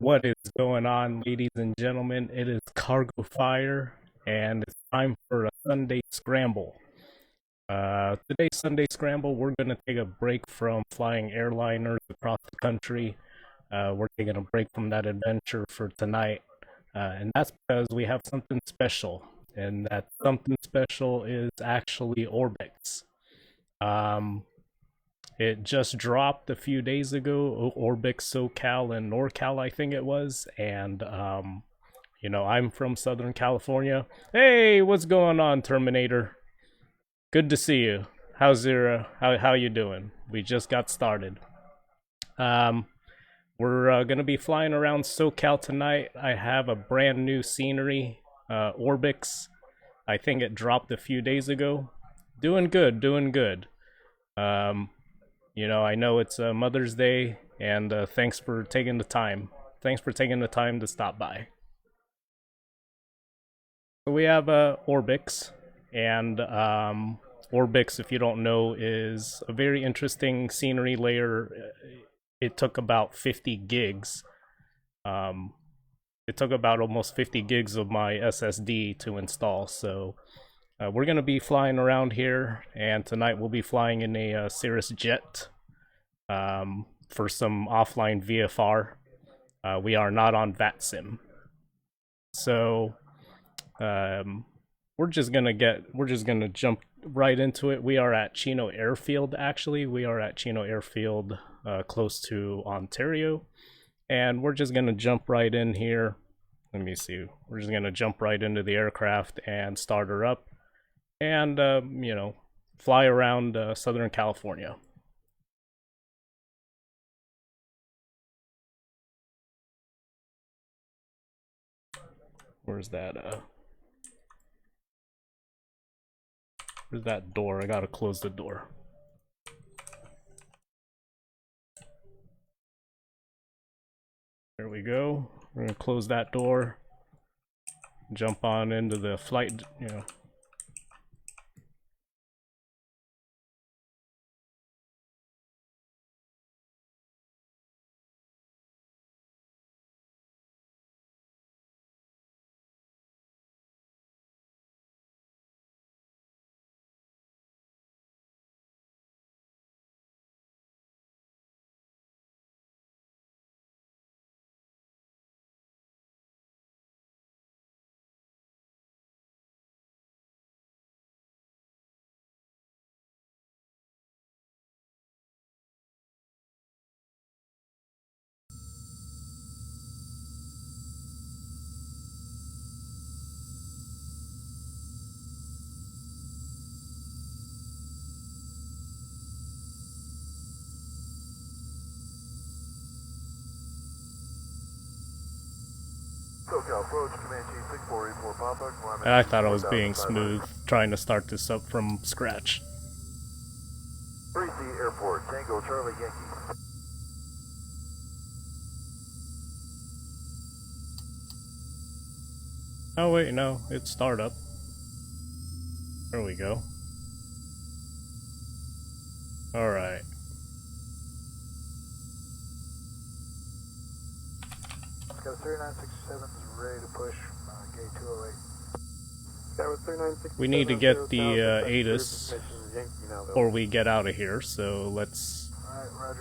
What is going on, ladies and gentlemen? It is Cargo Fire, and it's time for a Sunday Scramble. Today's Sunday Scramble, we're going to take a break from flying airliners across the country. We're taking a break from that adventure for tonight, and that's because we have something special, and that something special is actually Orbx. Um, it just dropped a few days ago, Orbx, Socal, and NorCal, I think it was. And, I'm from Southern California. Hey, what's going on, Terminator? Good to see you. How's your, how you doing? We just got started. Um, we're gonna be flying around SoCal tonight. I have a brand new scenery, Orbx. I think it dropped a few days ago. Doing good, doing good. Um, I know it's Mother's Day, and thanks for taking the time. Thanks for taking the time to stop by. So we have Orbx, and Orbx, if you don't know, is a very interesting scenery layer. It took about 50 gigs. Um, it took about almost 50 gigs of my SSD to install, so we're going to be flying around here, and tonight we'll be flying in a Cirrus jet. For some offline VFR. We are not on VATSIM. So we're just gonna jump right into it. We are at Chino Airfield, actually. We are at Chino Airfield, close to Ontario. And we're just gonna jump right in here. Let me see. We're just gonna jump right into the aircraft and start her up and fly around Southern California. Where's that where's that door? I gotta close the door. There we go. We're gonna close that door. Jump on into the flight, Socal approach, Command Chief 6484 Papa. I thought I was being smooth, trying to start this up from scratch. 3C Airport, Tango Charlie Yankee. Oh wait, no, it's startup. There we go. Alright. Got 3967 is ready to push, gate 208. We need to get the ATIS before we get out of here, so let's... Alright,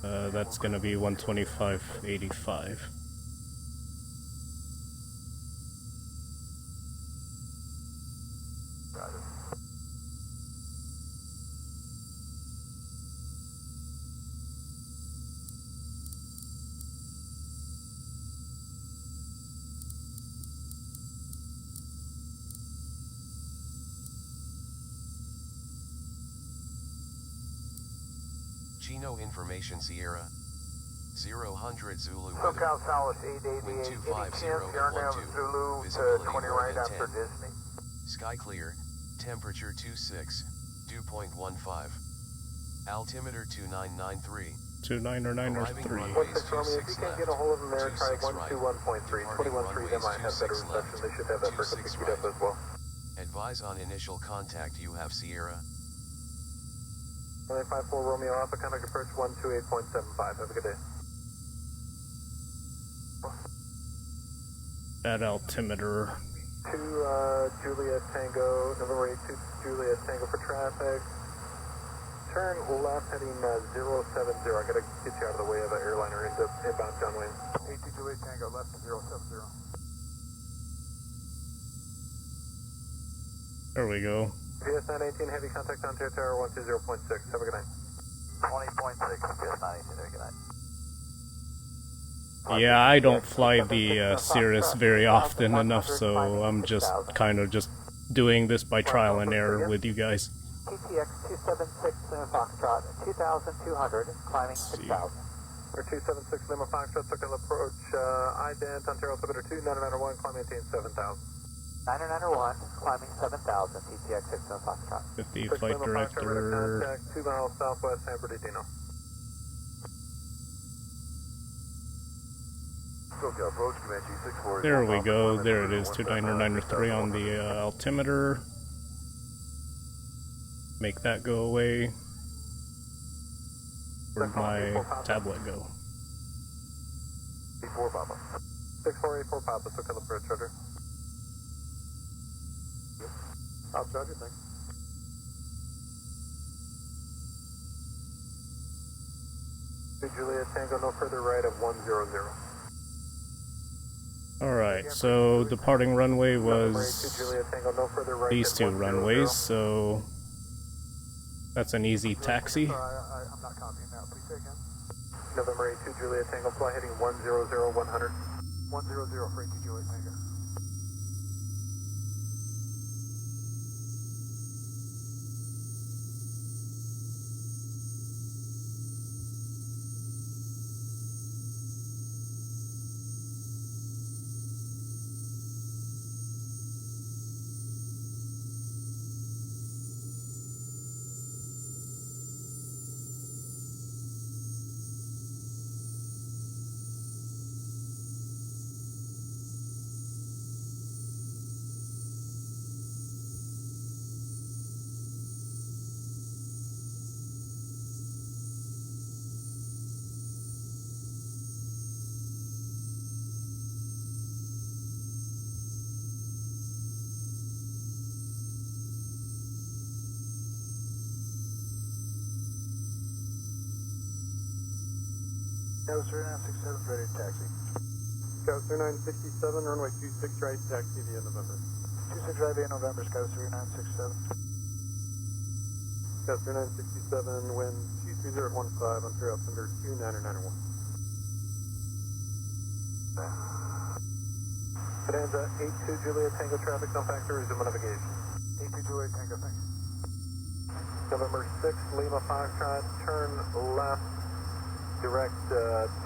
roger. That's gonna be 125.85. Roger. Chino Information Sierra 000 Zulu Socal South 888, Wind 250 Yarnam Zulu to 20 right after Disney. Sky clear, temperature 26, dew point 15. Altimeter 2993. 2993. What's the Romeo? If you can't get a hold of them there, try 121.3. 21.3, they might have better reception. They should have that for speed up as well. Advise on initial contact. You have Sierra 954 Romeo Alpha, contact approach 128.75. Have a good day. that altimeter. 2 Juliet Tango, November 8, 2 Juliet Tango for traffic. Turn left heading 070. I gotta get you out of the way of an airliner into inbound downwind. 8 Juliet Tango, left 070. There we go. PS 918, heavy contact on Tower 120.6. Have a good night. 20.6, PS 918, have a good night. Yeah, I don't fly the Cirrus very often enough, so I'm just kind of just doing this by trial and error with you guys. TTX 276 Lima Foxtrot, 2,200, climbing 6,000. Or 276 Lima Foxtrot, Socal approach, ident, Ontario altimeter 2991, climb maintain 7,000. 991, climbing 7,000, TTX 6 Lima Foxtrot. 50 flight director. Contact 2 miles southwest San Bernardino. There we go, there it is, 29903 on the altimeter. Make that go away. Where'd my tablet go? 6484 Papa, Socal approach, Roger. Roger, thanks. Juliet Tango, no further right of 100. Alright, so departing runway was these two runways, so that's an easy taxi. I'm not copying that. Please say again. November 8, 2 Juliet Tango, fly heading 100, 100. 100 for 8 Juliet Tango. Tower 967, ready to taxi. Tower 967, runway 26 right, taxi via November. 26 right via November, Tower 967. Tower 967, wind 23015, Ontario altimeter 2991. Bonanza 82 Juliet Tango traffic, no factor, resume navigation. 82 Juliet Tango, thank you. November 6, Lima Foxtrot, turn left. Direct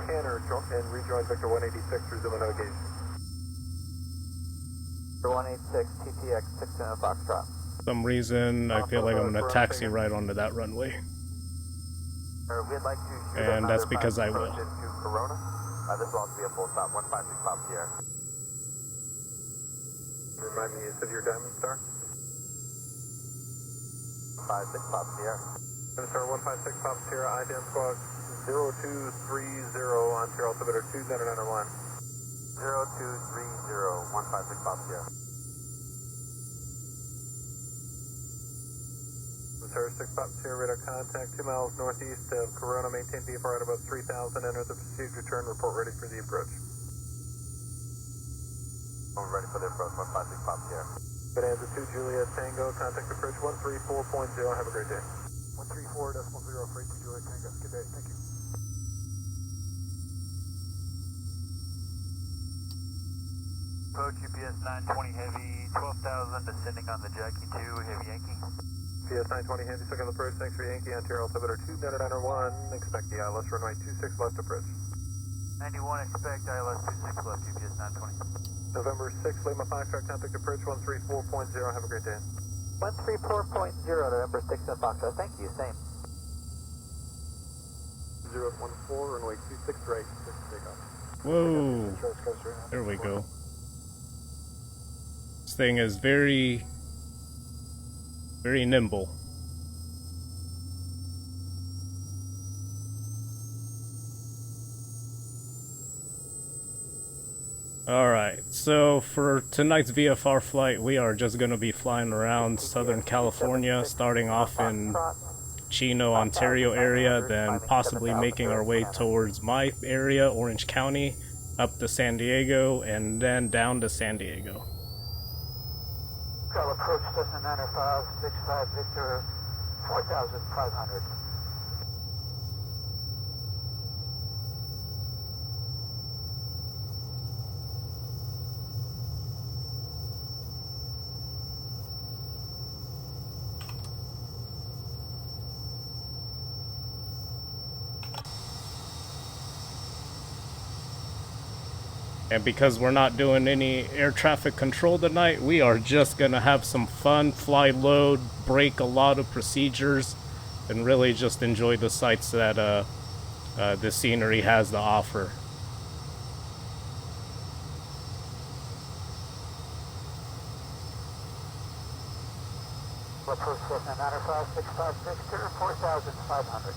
Tanner and rejoin Victor 186, resume navigation. Victor 186, TTX 6 Foxtrot. For some reason, I feel like I'm gonna taxi right onto that runway. We'd like to And that's because I will. Into Corona. This will also be a full stop, 156 Pop Sierra. Remind me, of your Diamond Star? 56 Pop Sierra. Diamond Star 156 Pop Sierra, ident squawk 0230 Ontario altimeter 2991. 0230 156 Pop Sierra. Ontario 6 Pop Sierra, radar contact 2 miles northeast of Corona, maintain VFR at above 3000, enter the procedure turn, report ready for the approach. I'm ready for the approach, 156 Pop Sierra. Bonanza 2 Juliet Tango, contact approach 134.0, have a great day. 134.0 for 2 Juliet Tango, good day, thank you. Approach UPS 920 Heavy, 12,000, descending on the Jackie 2, Heavy Yankee. PS 920 Heavy, second approach, thanks for Yankee, Ontario altimeter 2991, expect the ILS runway 26 left approach. 91, expect ILS 26 left, UPS 920. November 6, Lima Foxtrot, contact approach 134.0, have a great day. 134.0, November 6 in Foxtrot, thank you, same. 014, runway 26 right, 6 takeoff. Whoa! There we go. This thing is very nimble. Alright, so for tonight's VFR flight, we are just going to be flying around Southern California, starting off in Chino, Ontario area, then possibly making our way towards my area, Orange County, up to San Diego, and then down to San Diego. Approach Cessna 905, 65 Victor, 4,500. And because we're not doing any air traffic control tonight, we are just gonna have some fun, fly low, break a lot of procedures, and really just enjoy the sights that the scenery has to offer. Approach Cessna 905, 65 Victor, 4,500.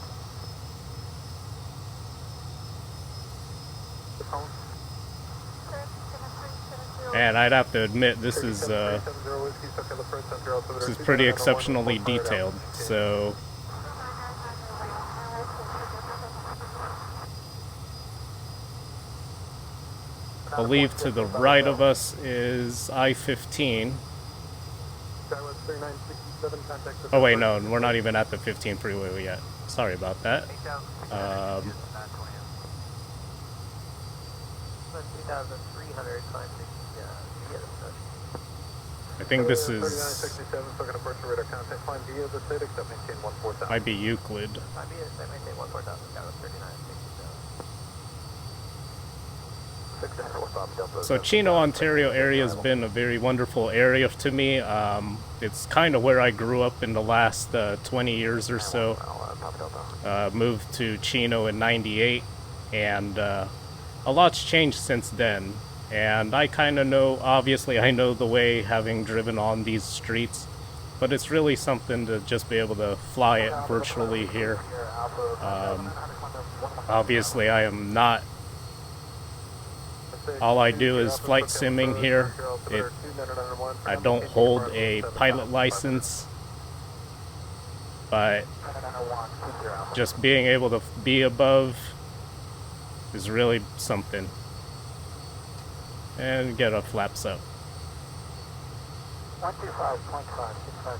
And I'd have to admit, this is pretty exceptionally detailed. So I believe to the right of us is I-15. Oh wait, no, we're not even at the 15 freeway yet. Sorry about that. I think this is might be Euclid. So Chino, Ontario area has been a very wonderful area to me. It's kind of where I grew up in the last 20 years or so. Moved to Chino in '98, and a lot's changed since then. And I kind of know, obviously I know the way having driven on these streets, but it's really something to just be able to fly it virtually here. Obviously I am not, all I do is flight simming here. I don't hold a pilot license, but just being able to be above is really something. And get our flaps up.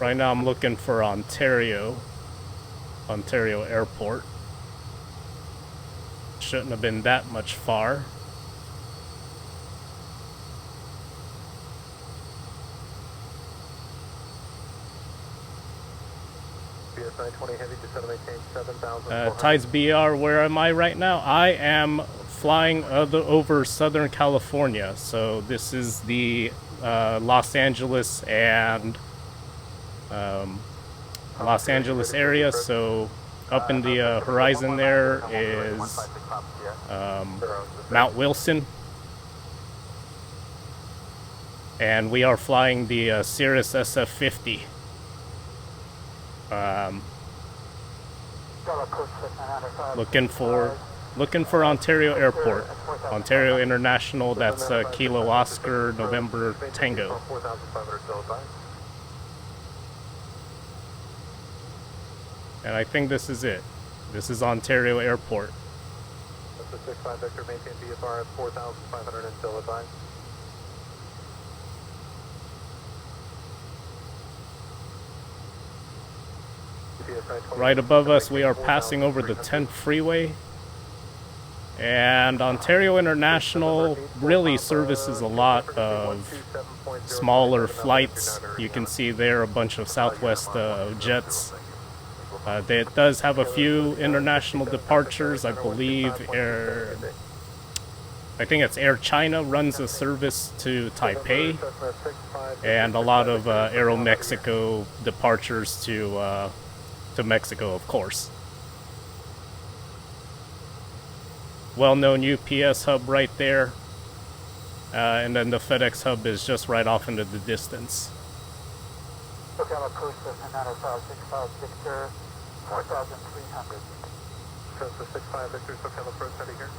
Right now I'm looking for Ontario Airport. Shouldn't have been that much far. Tides BR, where am I right now? I am flying over Southern California, so this is the Los Angeles and Los Angeles area. So up in the horizon there is Mount Wilson, and we are flying the Cirrus SF-50. Looking for Ontario Airport, Ontario International. That's Kilo Oscar November Tango. And I think this is it. This is Ontario Airport. That's a 65 Victor, maintain VFR at 4,500 until advised. Right above us, we are passing over the 10th freeway. And Ontario International really services a lot of smaller flights. You can see there a bunch of Southwest jets. It does have a few international departures. I believe I think it's Air China runs a service to Taipei, and a lot of Aero Mexico departures to Mexico, of course. Well-known UPS hub right there, and then the FedEx hub is just right off into the distance. Socal approach Cessna 905, 65 Victor, 4,300. Cessna 65 Victor, Socal approach, ready here.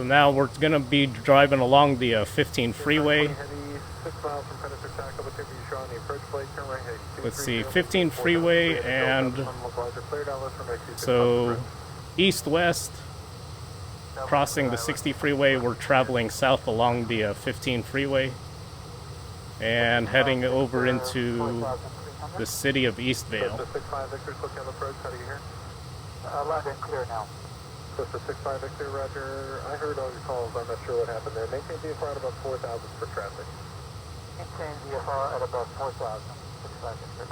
So now we're gonna be driving along the 15 freeway. Heavy, 6 miles from Predator Tackle, but you show on the approach plate, turn right, heading Let's 230, see, 15 freeway, and so east-west, crossing the 60 freeway, we're traveling south along the 15 freeway, and heading over into the city of Eastvale. So 6-5 Victor, Socal approach, how do you hear? Loud and clear now. So 6-5 Victor, roger. I heard all your calls, I'm not sure what happened there. Maintain VFR at about 4,000 for traffic. Maintain VFR at about 4,000. 6-5 Victor.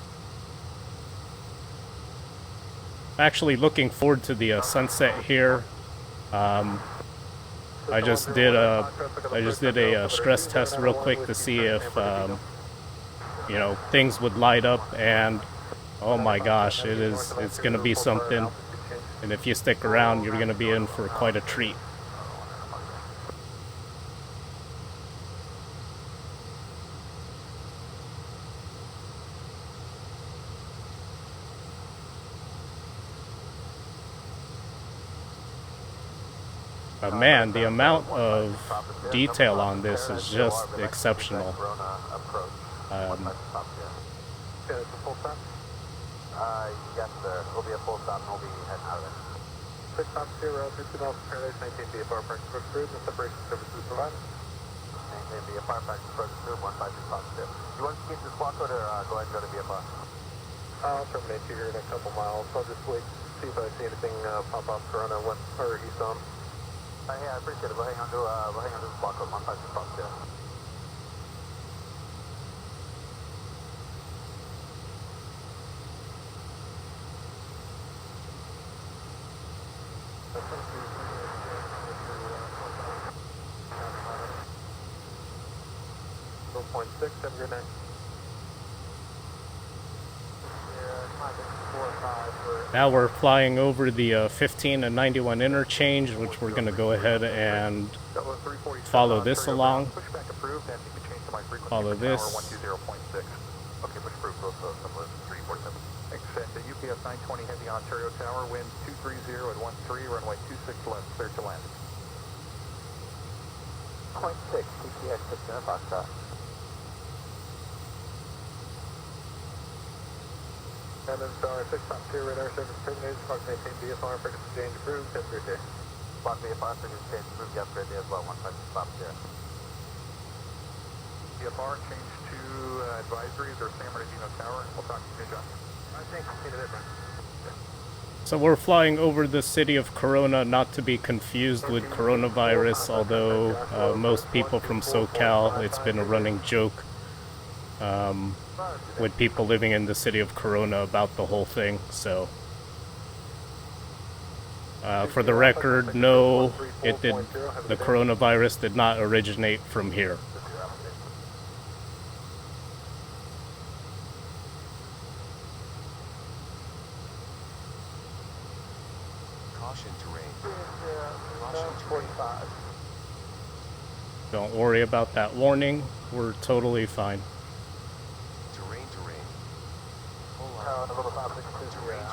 Actually looking forward to the sunset here. I just did a stress test real quick to see if you know, things would light up, and oh my gosh, it's gonna be something. And if you stick around, you're gonna be in for quite a treat. Man, the amount of detail on this is just exceptional. Yes, sir. It'll be a full stop and we'll be heading out of it. 6 stops here, route 2 miles from Paradise, maintain VFR parking approach approved and separation services provided. Maintain VFR parking approach approved, 156 stops there. You want to keep this block code or go ahead and go to VFR? I'll terminate you here in a couple miles. I'll just wait, see if I see anything pop up Corona west or east on. Yeah, I appreciate it. We'll hang on to this block code, 156 stops there. .6, have a good night. Now we're flying over the 15 and 91 interchange, which we're going to go ahead and follow this along. Follow this. Okay, push approved, close to 347. Extend to UPS 920 Heavy Ontario Tower, wind 230 at 13, runway 26 left, clear to land. 0.6, TPX 6 Foxtrot. And then star 6 stop 2 radar service terminated, Fox maintain VFR, frequency change approved, have a great day. Fox VFR, frequency change approved, have a great day as well, 156 stops here. VFR change to advisories or San Bernardino Tower, and we'll talk to you soon, John. I think we'll see you there, man. So we're flying over the city of Corona, not to be confused with coronavirus, although most people from Socal, it's been a running joke with people living in the city of Corona about the whole thing. So for the record, no, the coronavirus did not originate from here. Caution terrain. Caution terrain. Don't worry about that warning, we're totally fine. Terrain. Hold on. Terrain.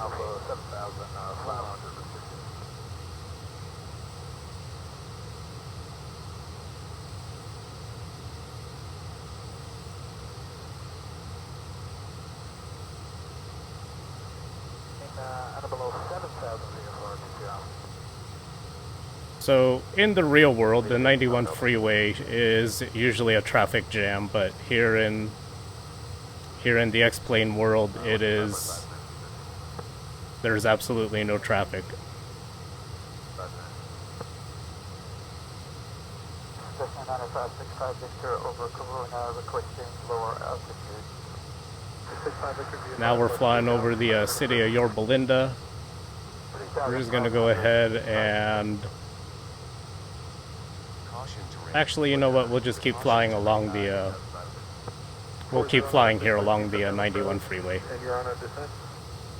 And below 7,000 So in the real world, the 91 freeway is usually a traffic jam, but here in the X-Plane world, there's absolutely no traffic. Cessna 9565 Victor over Corona, requesting lower altitude. Now we're flying over the city of Yorba Linda. We're just gonna go ahead and actually, you know what? We'll just keep flying along the. We'll keep flying here along the 91 freeway. And you're on a descent?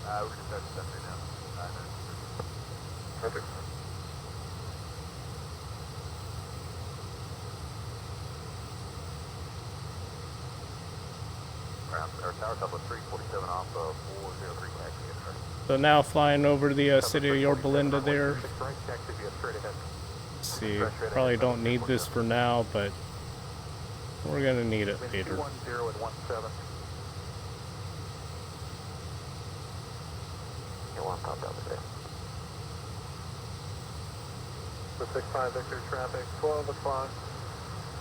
We can start descent right now. Perfect. Our tower top of 347 off of 403 taxi. So now flying over the city of Yorba Linda there. Let's see, probably don't need this for now, but we're gonna need it later. 210 and 17. You want to pop down the day. The 65 Victor traffic, 12 o'clock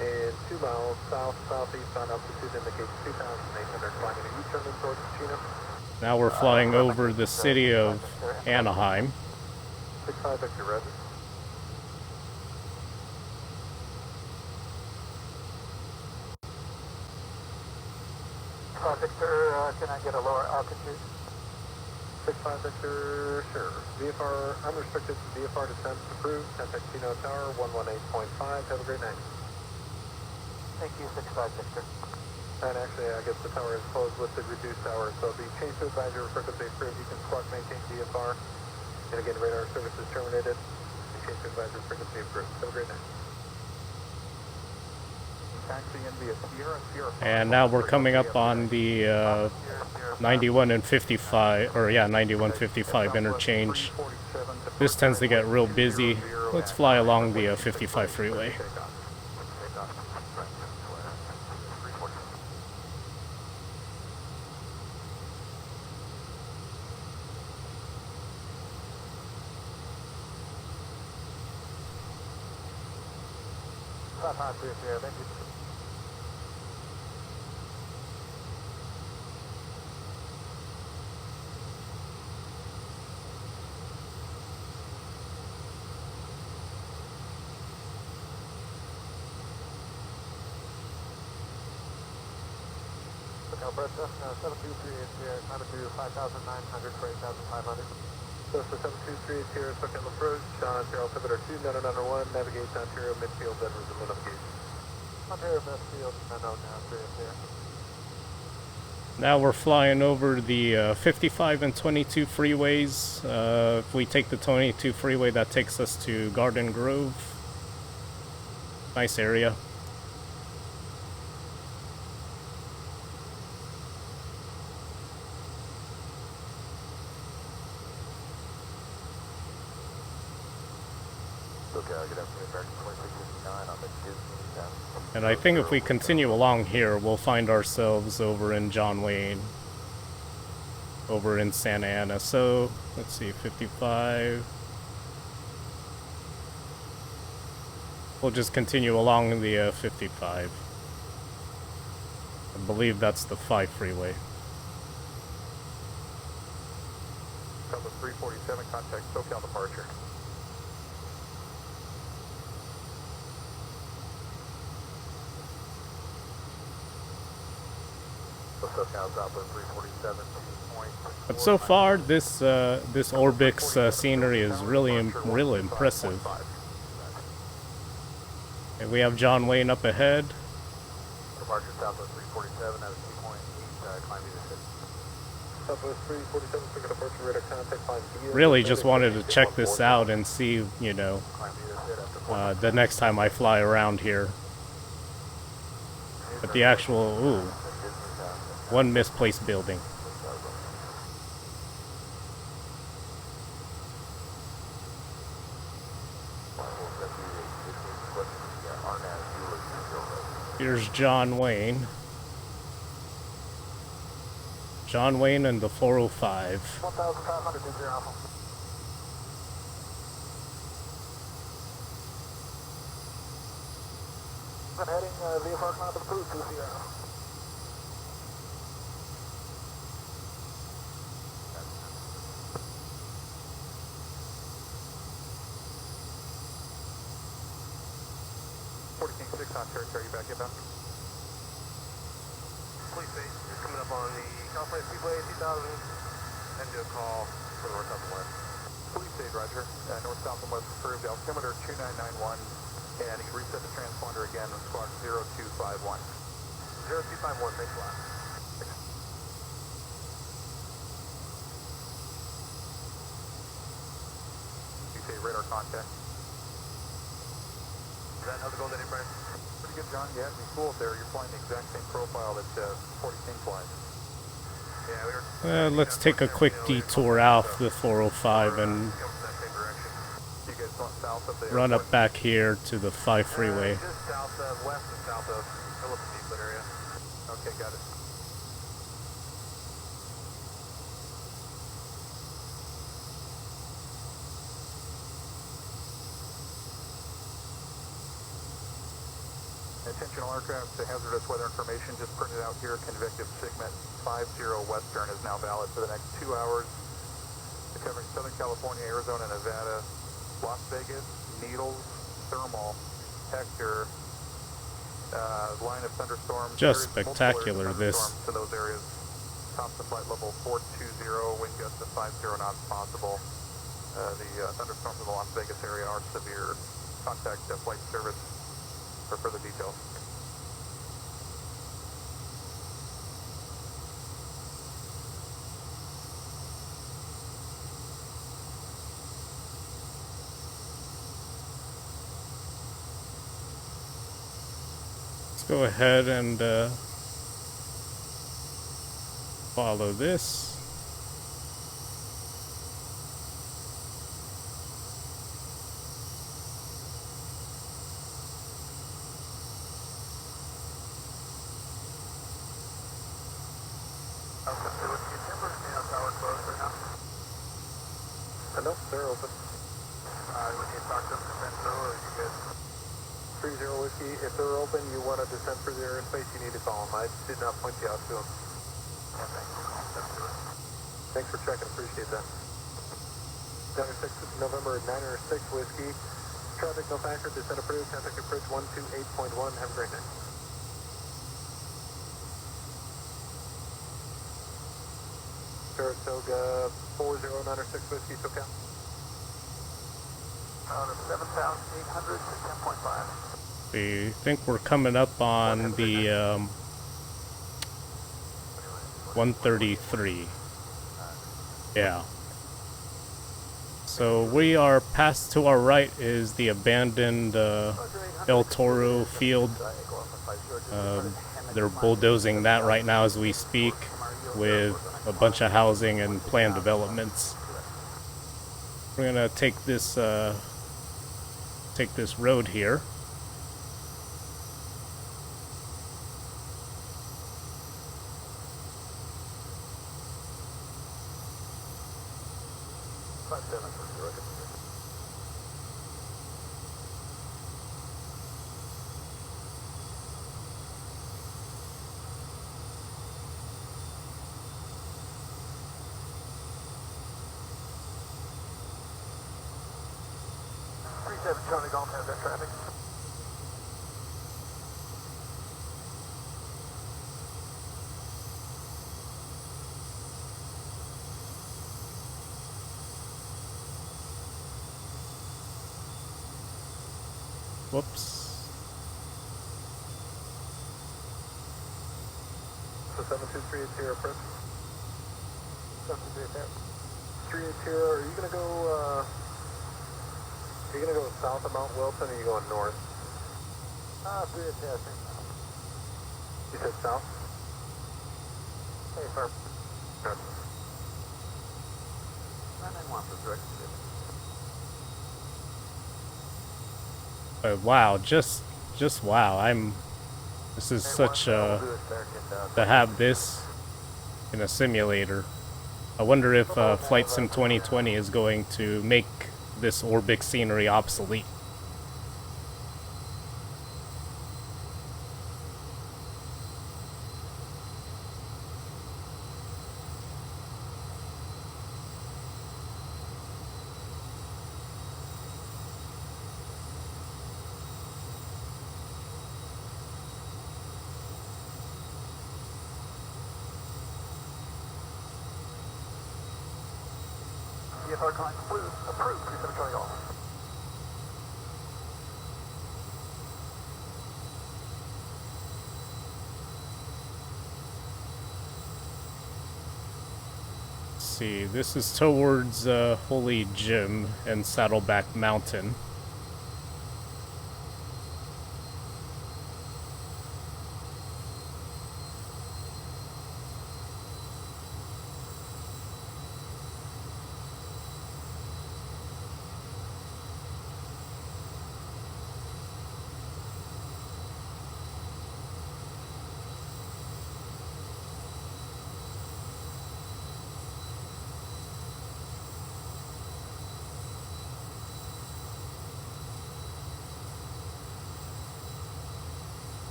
and 2 miles south-southeast on altitude indicates 2,800 climbing a U-turn in towards Chino. Now we're flying over the city of Anaheim. 65 Victor, Roger. Victor, can I get a lower altitude? 65 Victor, sure. VFR unrestricted VFR descent approved. Contact Chino Tower 118.5. Have a great night. Thank you, 65 Victor. And actually, I guess the tower is closed with the reduced hours, so the change to advisory frequency approved. You can squawk maintain VFR. And again, radar service is terminated. The change to advisory frequency approved. Have a great night. And now we're coming up on the 91 and 55, or yeah, 91-55 interchange. This tends to get real busy. Let's fly along the 55 freeway. Alberta, 723 is here, climb to 5,900 for 8,500. So for 723 is here, Socal approach, Ontario altimeter 2, Nano 1, navigate to Ontario midfield, Denver's the navigation. Ontario midfield, Nano now 3 is here. Now we're flying over the 55 and 22 freeways. If we take the 22 freeway, that takes us to Garden Grove. Nice area. And I think if we continue along here, we'll find ourselves over in John Wayne, over in Santa Ana. So, let's see, 55. We'll just continue along the 55. I believe that's the 5 freeway. Delta 347, contact Socal departure. But so far, this Orbx scenery is really impressive. And we have John Wayne up ahead. Departure Southwest 347 at a 2.8, climb either 6. Southwest 347, pick a departure radar contact, climb either. Really just wanted to check this out and see, you know, the next time I fly around here. But the actual, ooh, one misplaced building. Here's John Wayne. John Wayne and the 405. 1,500 is your alpha. I'm heading VFR climb approved 20. On territory, you back inbound. Police base is coming up on the California Speedway 2000 and do a call for the north, south, and west. Police base, roger. North, south, and west approved. Altimeter 2991, and you can reset the transponder again on squawk 0251. 0251, thanks a lot. You say radar contact. Is that how's it going today, Brian? Pretty good, John. You had me fooled there. You're flying the exact same profile that 40 King flies. Yeah, Let's take a quick detour out the 405 and going south of the run airport. up back here to the 5 freeway. Just south of, west and south of Phillips Beefwood area. Okay, got it. Attention all aircraft to hazardous weather information just printed out here. Convective segment 50 Western is now valid for the next 2 hours. Covering Southern California, Arizona, Nevada, Las Vegas, Needles, Thermal, Hector, line of thunderstorms. Just There's multiple spectacular, areas of this. thunderstorms to those areas. Top to flight level 420, wind gusts to 50 knots possible. The thunderstorms in the Las Vegas area are severe. Contact flight service for further details. Let's go ahead and follow this. Nope, they're open. We need to talk to them descent through, or you good? 30 Whiskey, if they're open, you want to descend through their airspace, you need to call them. I did not point you out to them. Yeah, thanks for checking, appreciate that. November 906 Whiskey, traffic no factor, descent approved, contact approach 128.1, have a great night. Saratoga 40906 Whiskey, Socal. 7,800 to 10.5. We think we're coming up on the 133. Yeah. So we are past, to our right is the abandoned El Toro field. They're bulldozing that right now as we speak with a bunch of housing and planned developments. We're gonna take this road here. Charlie Golf has that traffic. Whoops. So 72380 approach. 72380. Are you gonna go? Are you going to go south of Mount Wilson, or are you going north? 380. You said south? Hey, sir. Good. 991 for direct. Wow, just wow. This is such to have this in a simulator. I wonder if Flight Sim 2020 is going to make this Orbx scenery obsolete. VFR calling approved, 37 Charlie Golf. Let's see, this is towards Holy Jim and Saddleback Mountain.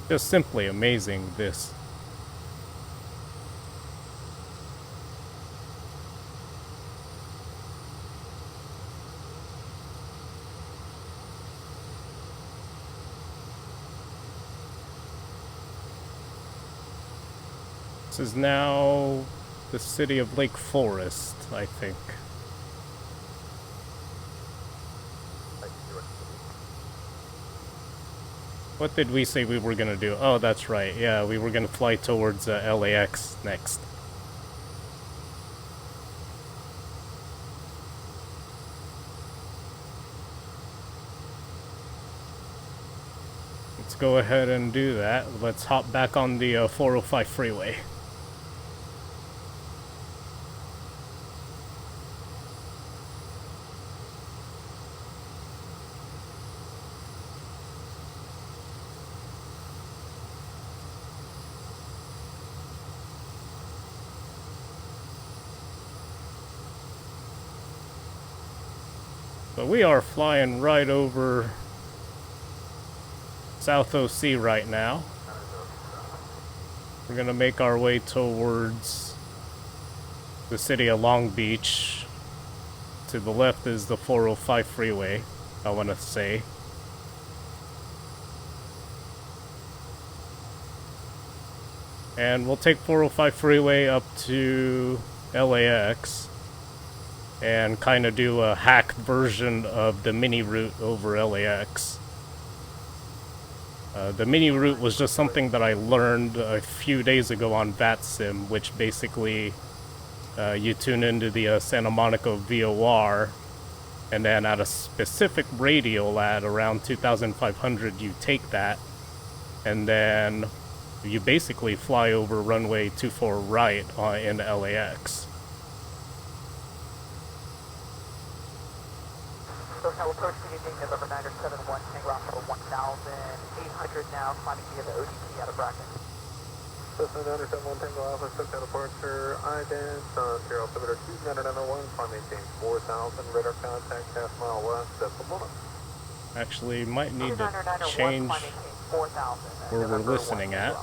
Just simply amazing, this. This is now the city of Lake Forest, I think. What did we say we were gonna do? Oh, that's right. Yeah, we were gonna fly towards LAX next. Let's go ahead and do that. Let's hop back on the 405 freeway. So we are flying right over South OC right now. We're gonna make our way towards the city of Long Beach. To the left is the 405 freeway, I want to say. And we'll take 405 freeway up to LAX and kind of do a hacked version of the mini route over LAX. The mini route was just something that I learned a few days ago on VATSIM, which basically you tune into the Santa Monica VOR, and then at a specific radial at around 2,500 you take that, and then you basically fly over runway 24 right in LAX. Socal approach beginning November 971, Tango off for 1,800 now, climbing via the ODT out of bracket. Cessna 971 Tango Alpha, Socal departure, ident on Sierra altimeter 2991, climb maintain 4,000, radar contact half mile west at Pomona. Actually, might need to change where we're listening at.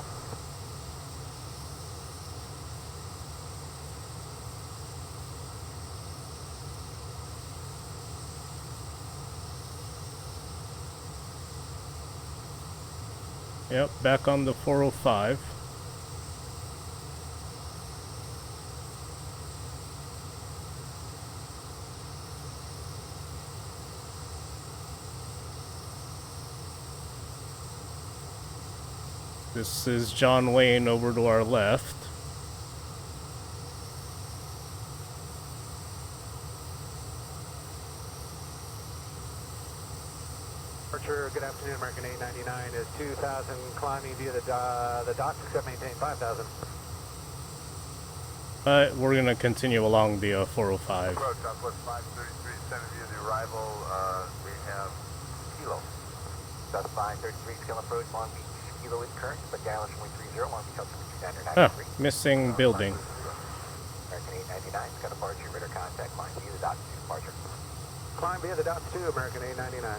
Yep, back on the 405. This is John Wayne over to our left. Departure, good afternoon, American 899 is 2,000, climbing via the docks, except maintain 5,000. We're gonna continue along the 405. Approach, Southwest 533, 7 via the arrival, we have Kilo. South 533, Scale approach, Long Beach, Kilo is current, but Dallas 130, Long Beach, altimeter 2993. Missing building. American 899, got a departure, radar contact, climb via the docks to departure. Climb via the docks to American 899.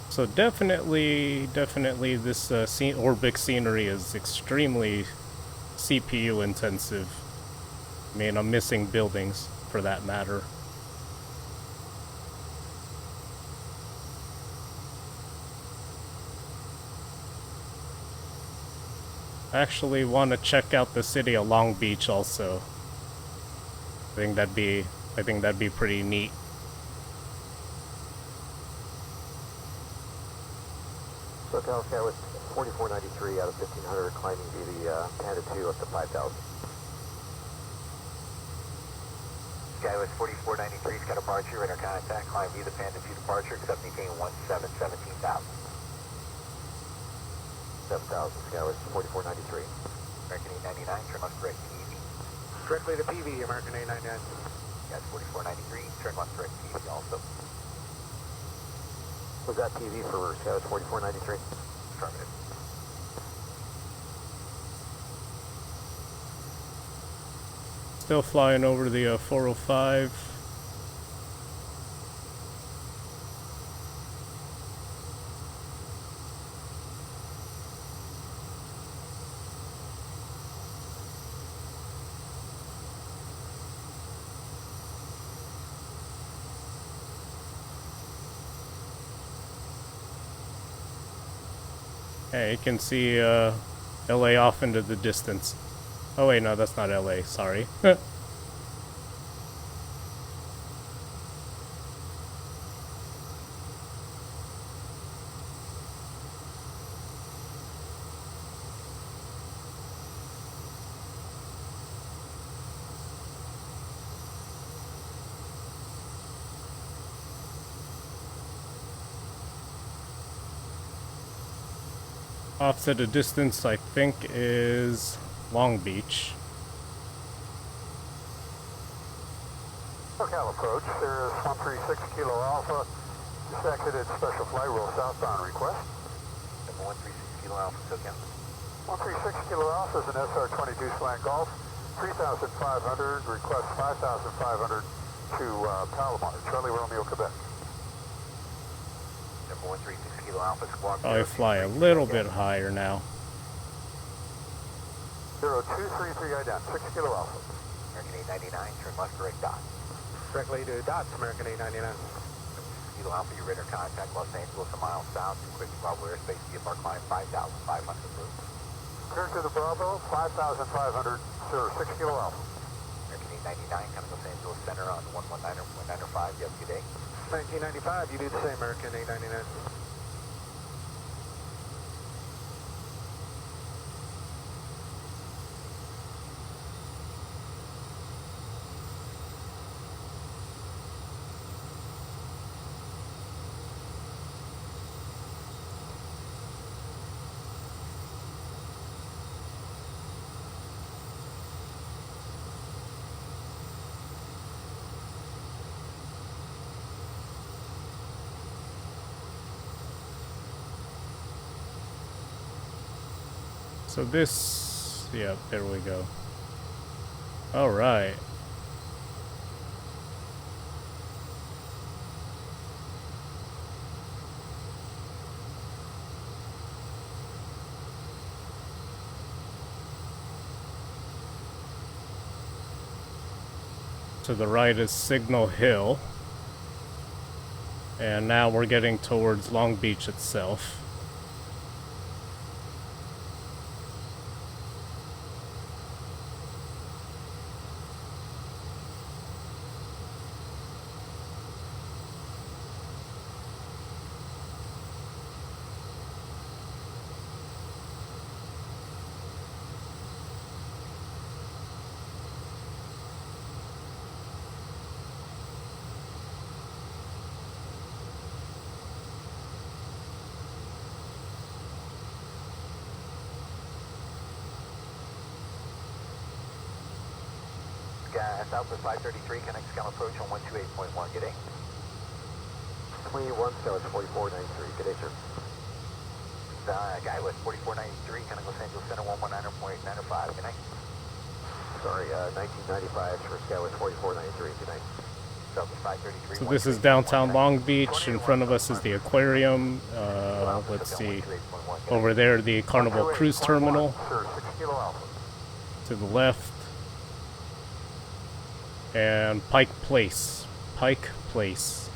So definitely this Orbx scenery is extremely CPU intensive. I mean, I'm missing buildings for that matter. I actually want to check out the city of Long Beach also. I think that'd be pretty neat. Socal Sky with 4493 out of 1500, climbing via the Panda 2 up to 5000. Sky with 4493, got a departure, radar contact, climb via the Panda 2 departure, except maintain 17,000. 7000, Sky with 4493. American 899, turn left correct PV. Directly to PV, American 899. Sky 4493, turn left correct PV also. Was that PV for Sky with 4493? Affirmative. Still flying over the 405. Hey, you can see LA off into the distance. Oh wait, no, that's not LA, sorry. Off to the distance, I think, is Long Beach. Socal approach, there is 136 Kilo Alpha. Just exited special flight rule southbound request. Number 136 Kilo Alpha, Socal. 136 Kilo Alpha is an SR-22 slant Golf, 3,500, request 5,500 to Palomar, Charlie Romeo, Quebec. Number 136 Kilo Alpha, squawk. Probably fly a little bit higher now. 0233 ident, 6 Kilo Alpha. American 899, turn left, direct dot. Directly to dots, American 899. Kilo Alpha, your radar contact, Los Angeles, a mile south, too quick to Bravo airspace, VFR climb 5,500 approved. Turn to the Bravo, 5,500, sir, 6 Kilo Alpha. American 899, coming Los Angeles Center on 119.905, you have a good day. 1995, you do the same, American 899. So this, yeah, there we go. All right. To the right is Signal Hill. And now we're getting towards Long Beach itself. Southwest 533, connect scale approach on 128.1, good day. 21 Scale 4493, good day, sir. Guy with 4493, connect Los Angeles Center 119.905, good night. Sorry, 1995 for Scale 4493, good night. Southwest 533. So this is downtown Long Beach. In front of us is the aquarium. Let's see. Over there, the Carnival Cruise Terminal. Sir, 6 Kilo Alpha. To the left. And Pike Place. Pike Place.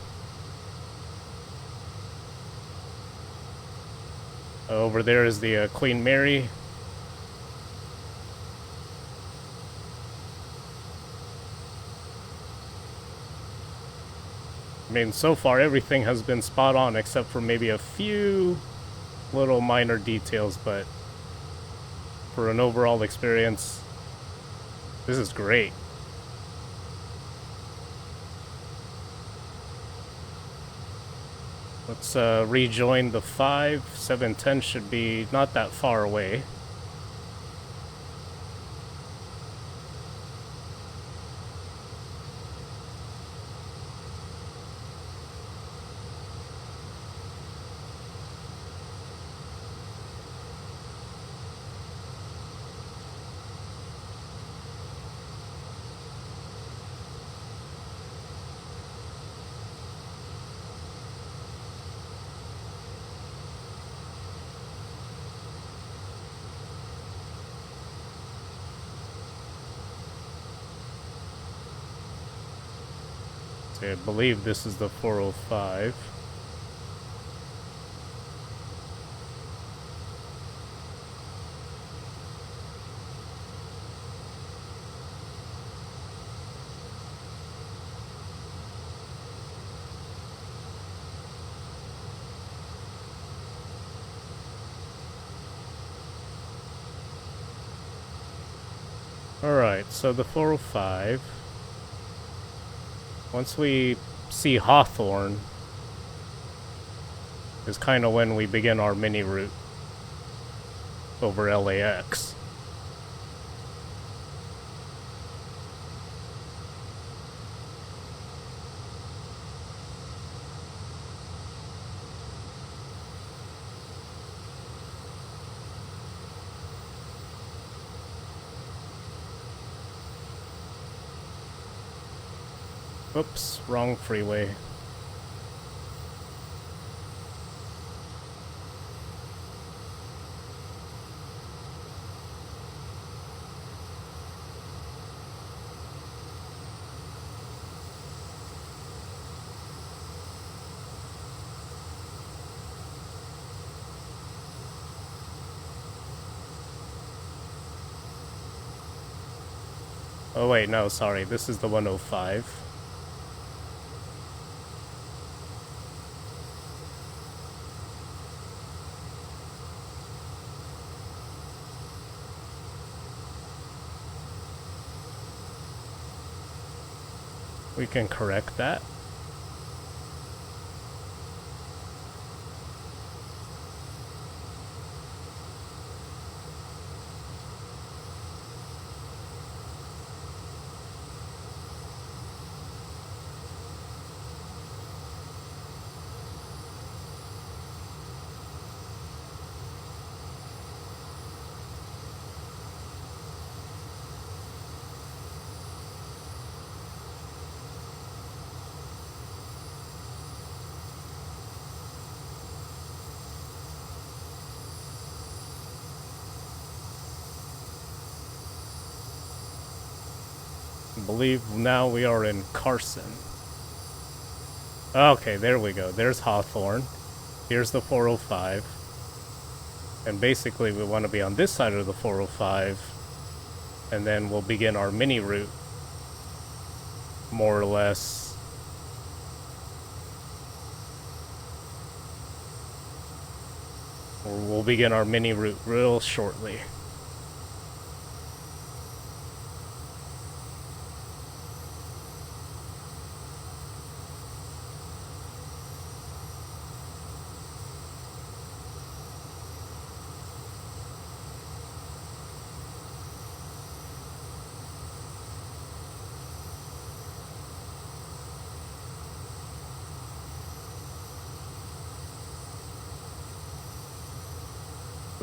Over there is the Queen Mary. I mean, so far everything has been spot on except for maybe a few little minor details, but for an overall experience, this is great. Let's rejoin the 5. 710 should be not that far away. I believe this is the 405. Alright, so the 405. Once we see Hawthorne is kind of when we begin our mini route over LAX. Oops, wrong freeway. Oh wait, no, sorry, this is the 105. We can correct that. I believe now we are in Carson. Okay, there we go. There's Hawthorne. Here's the 405. And basically we want to be on this side of the 405. And then we'll begin our mini route. More or less. Or we'll begin our mini route real shortly.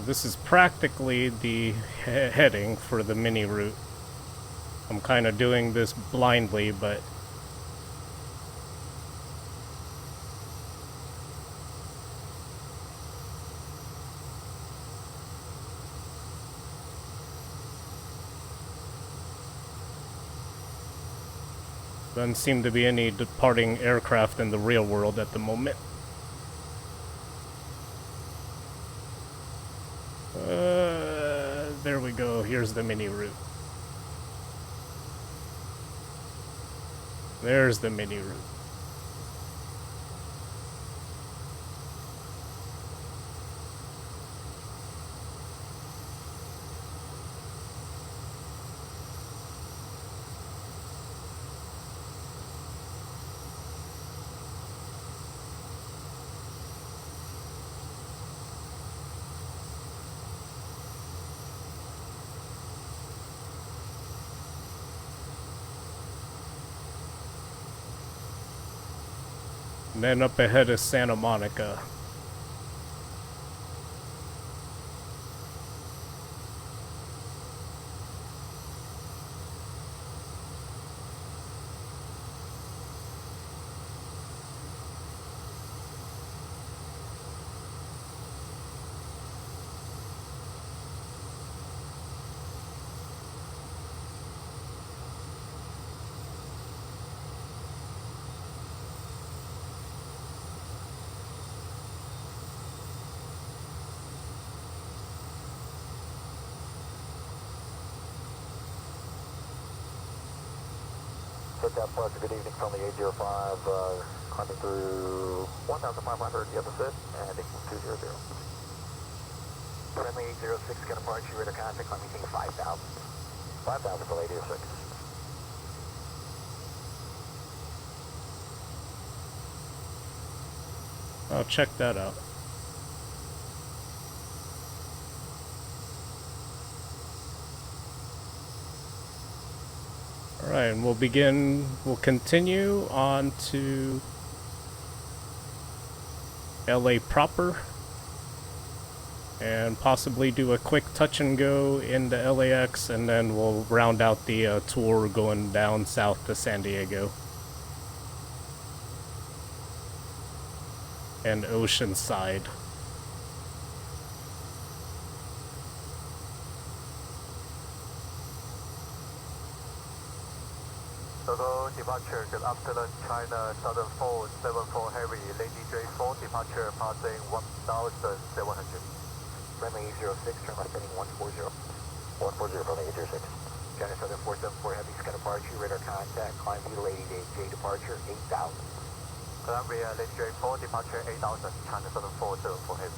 This is practically the heading for the mini route. I'm kind of doing this blindly, but doesn't seem to be any departing aircraft in the real world at the moment. There we go. Here's the mini route. There's the mini route. And then up ahead is Santa Monica. Socal Plus, good evening from the 805, climbing through 1,500, you have a sit, and 200. Friendly 806, got a departure, radar contact, climbing 5,000. 5,000 for lady 06. I'll check that out. Alright, and we'll continue on to LA proper and possibly do a quick touch and go into LAX, and then we'll round out the tour going down south to San Diego and Oceanside. Socal departure, good afternoon, China Southern 474 Heavy, Lady J4, departure passing 1,700. Friendly 806, turn left heading 140. 140 from 806. China Southern 474 Heavy, sky departure, radar contact, climb view to Lady J departure 8,000. Columbia, Lady J4, departure 8,000, China Southern 474 Heavy.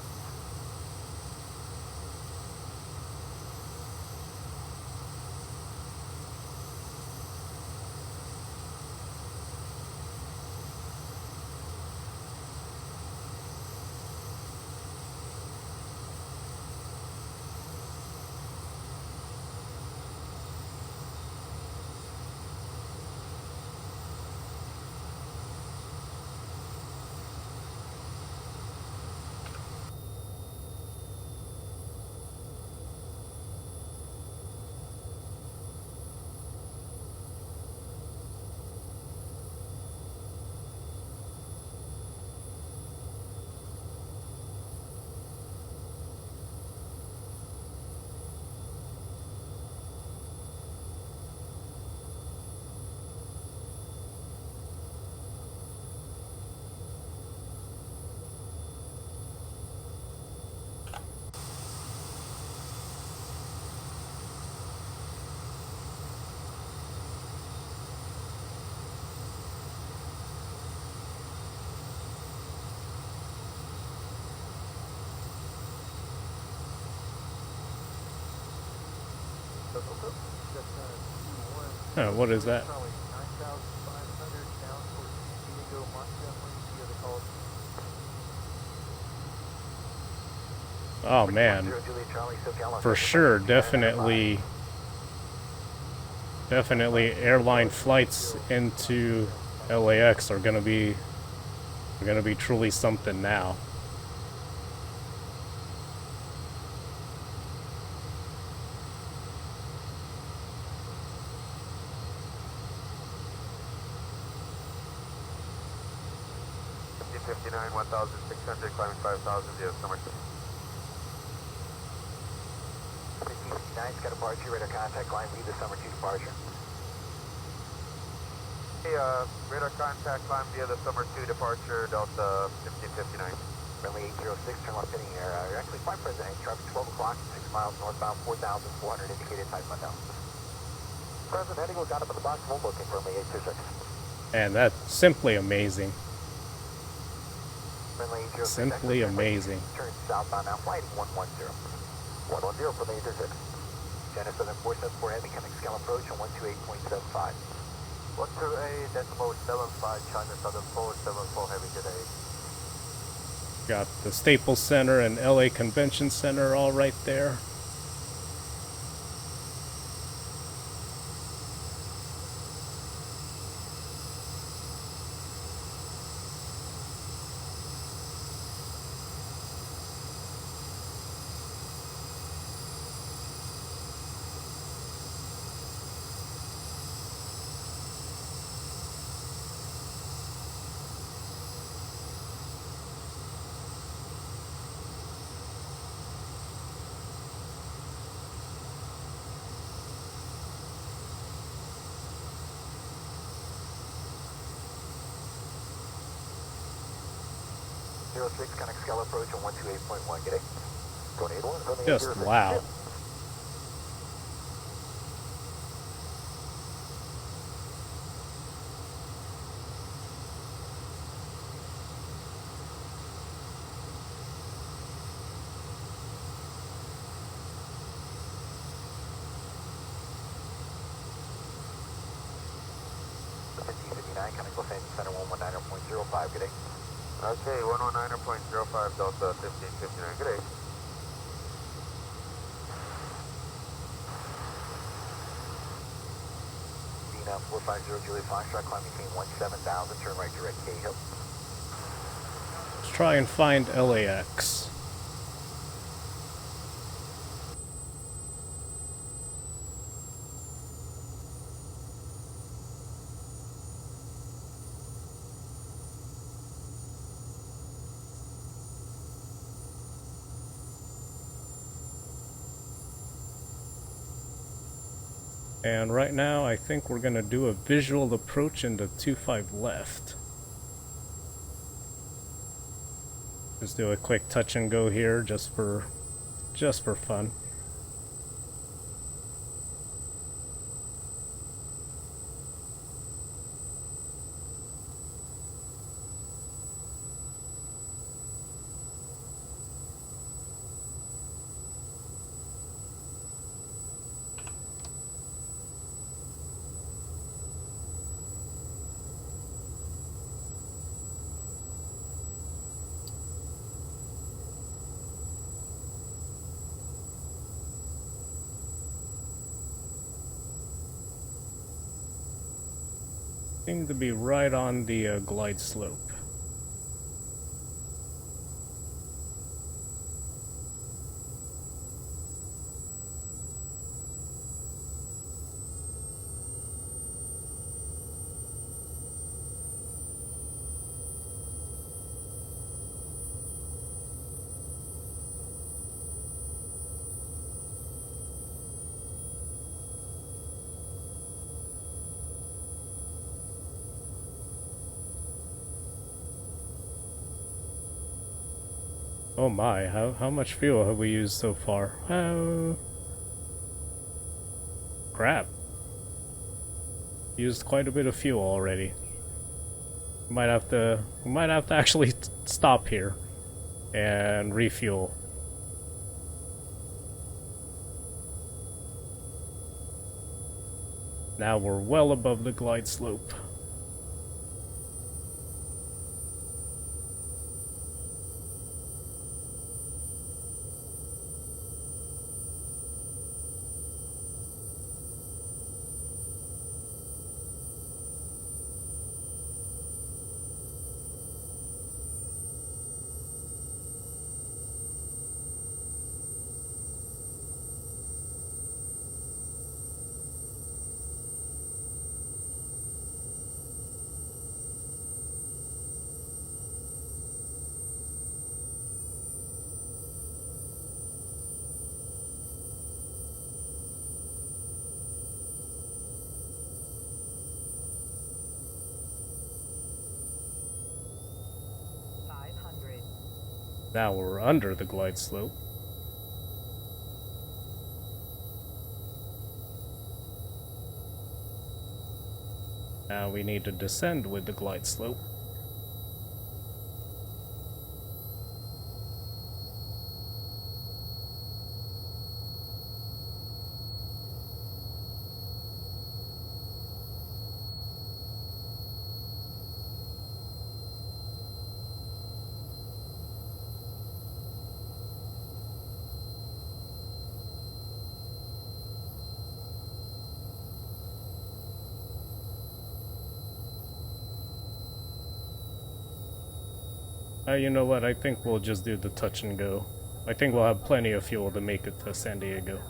Oh, what is that? Oh man, for sure, definitely airline flights into LAX are gonna be truly something now. D59, 1,600, climbing 5,000, via summer. 1559, sky departure, radar contact, climb view to summer 2 departure. Hey, radar contact, climb via the summer 2 departure, Delta 1559. Friendly 806, turn left heading here. You're actually flight present, traffic 12 o'clock, 6 miles northbound, 4,400 indicated type unknown. Present heading, we got up in the box, we'll looking for me 826. And that's simply amazing. Friendly 806, Simply amazing. turn southbound now, flight 110. 110 from 806. China Southern 474 Heavy, coming scale approach on 128.75. 128.75, China Southern 474 Heavy today. Got the Staples Center and LA Convention Center all right there. Connect scale approach on 128.1, get it? 281 from the Just wow. Chemical Safety Center 119.05, good day. Okay, 119.05 Delta 1559, good day. Now 450 Juliet Foxtrot, climb between 17,000, turn right direct Cahill. Let's try and find LAX. And right now, I think we're gonna do a visual approach into 25 left. Just do a quick touch and go here, just for fun. Seem to be right on the glide slope. Oh my, how much fuel have we used so far? Oh, crap. Used quite a bit of fuel already. We might have to actually stop here and refuel. Now we're well above the glide slope. Now we're under the glide slope. Now we need to descend with the glide slope. You know what, I think we'll just do the touch and go. I think we'll have plenty of fuel to make it to San Diego.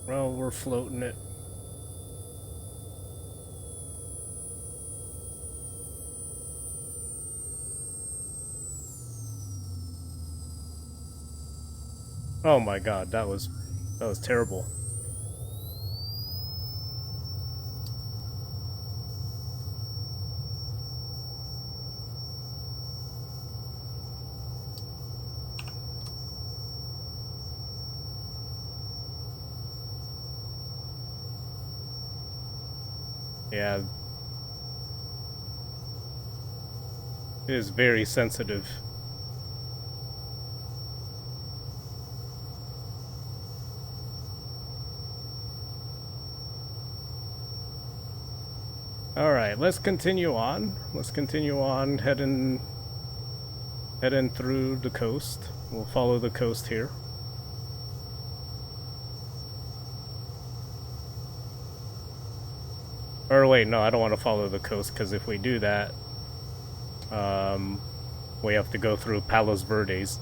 Well, we're floating it. Oh my god, that was terrible. Yeah. It is very sensitive. Alright, let's continue on. Let's continue on heading through the coast. We'll follow the coast here. Or wait, no, I don't want to follow the coast, because if we do that, we have to go through Palos Verdes.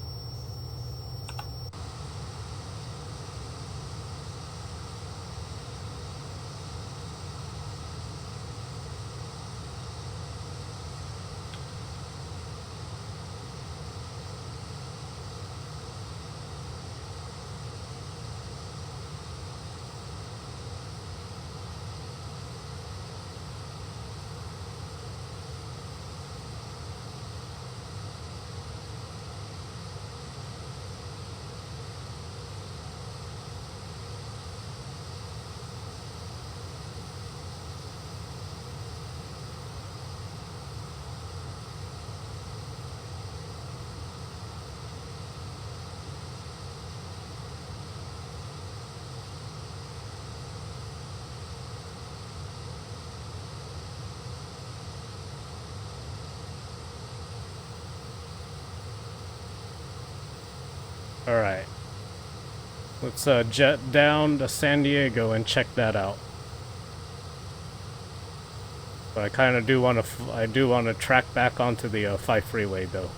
Alright. Let's jet down to San Diego and check that out. But I kind of do want to track back onto the 5 freeway though.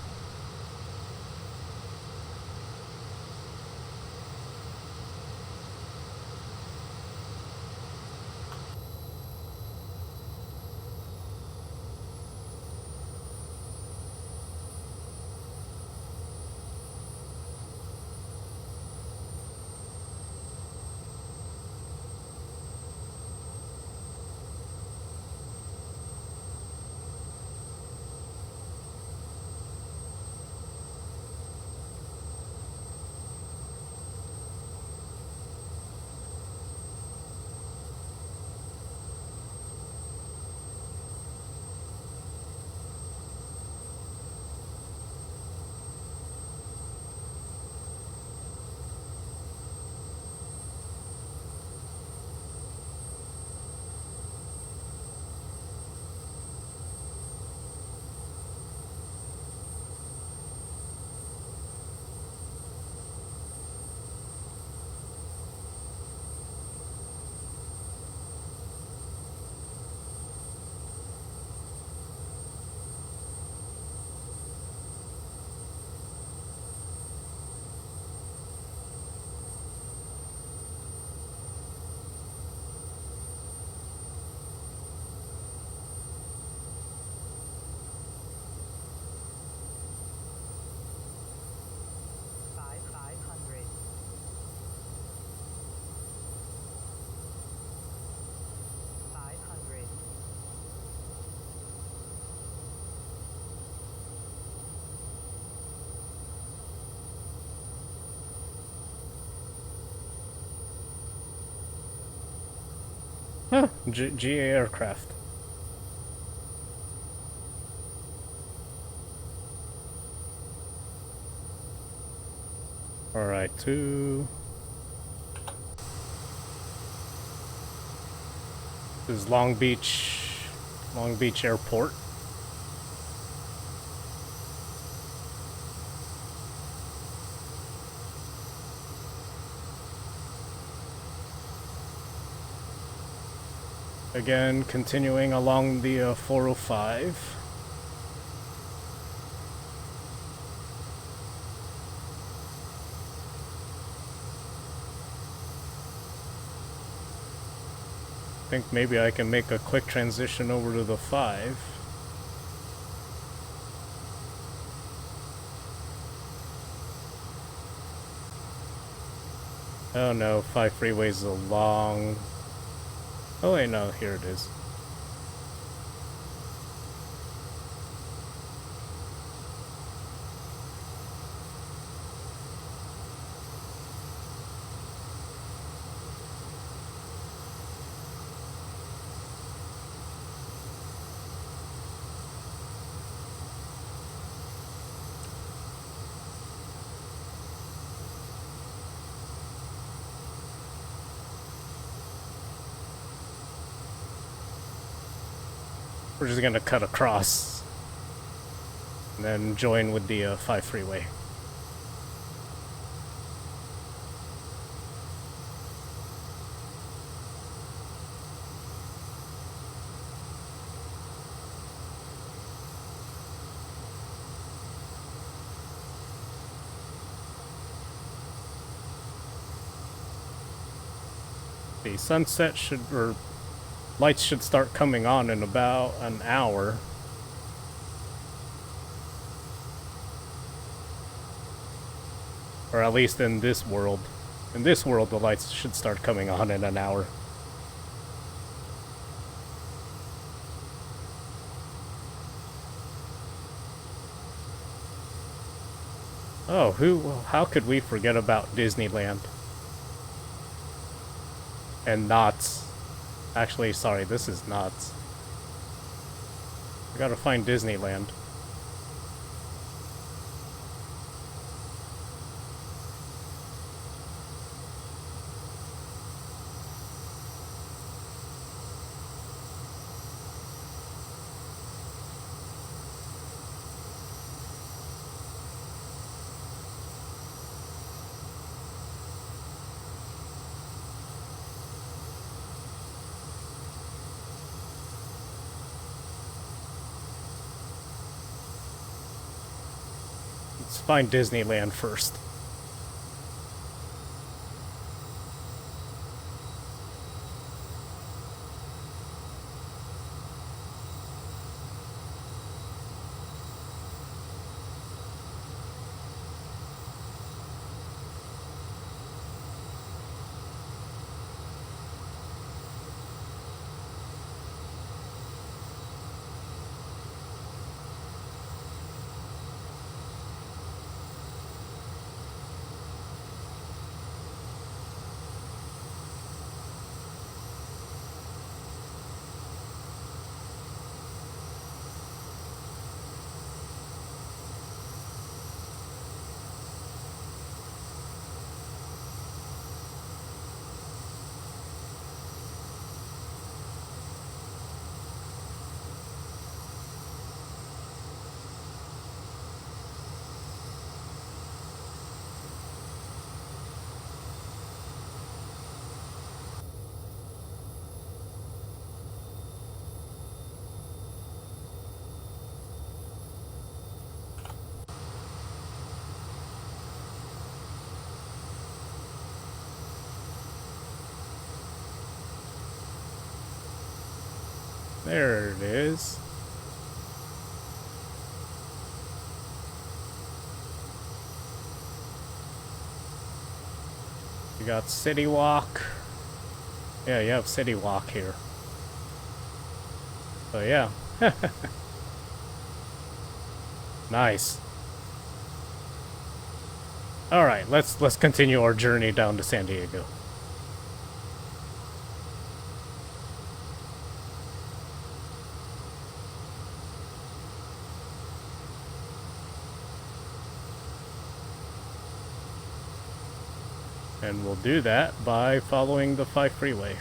Huh, GA aircraft. Alright, this is Long Beach Airport. Again, continuing along the 405. I think maybe I can make a quick transition over to the 5. Oh no, 5 freeway is a long... Oh wait, no, here it is. We're just gonna cut across and then join with the 5 freeway. The sunset should, or lights should start coming on in about an hour. Or at least in this world. In this world, the lights should start coming on in an hour. Oh, how could we forget about Disneyland? And Knott's. Actually, sorry, this is Knott's. I gotta find Disneyland. Let's find Disneyland first. There it is. You got City Walk. Yeah, you have City Walk here. So yeah. Nice. Alright, let's continue our journey down to San Diego. And we'll do that by following the 5 freeway.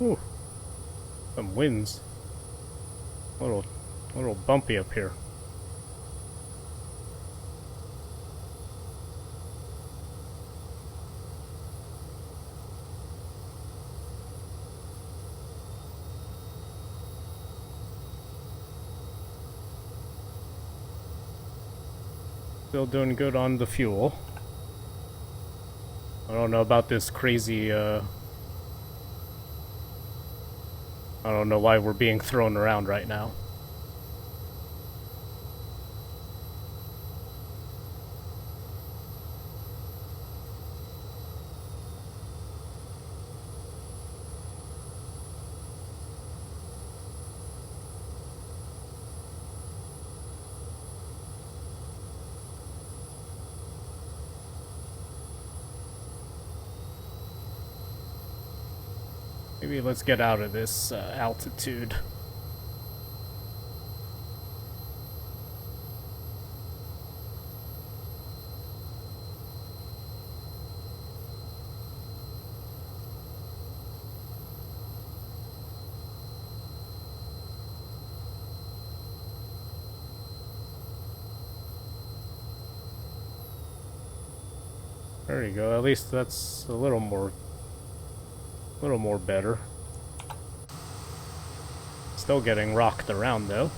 Ooh, some winds. A little bumpy up here. Still doing good on the fuel. I don't know about this crazy, I don't know why we're being thrown around right now. Maybe let's get out of this altitude. There you go. At least that's a little more better. Still getting rocked around though.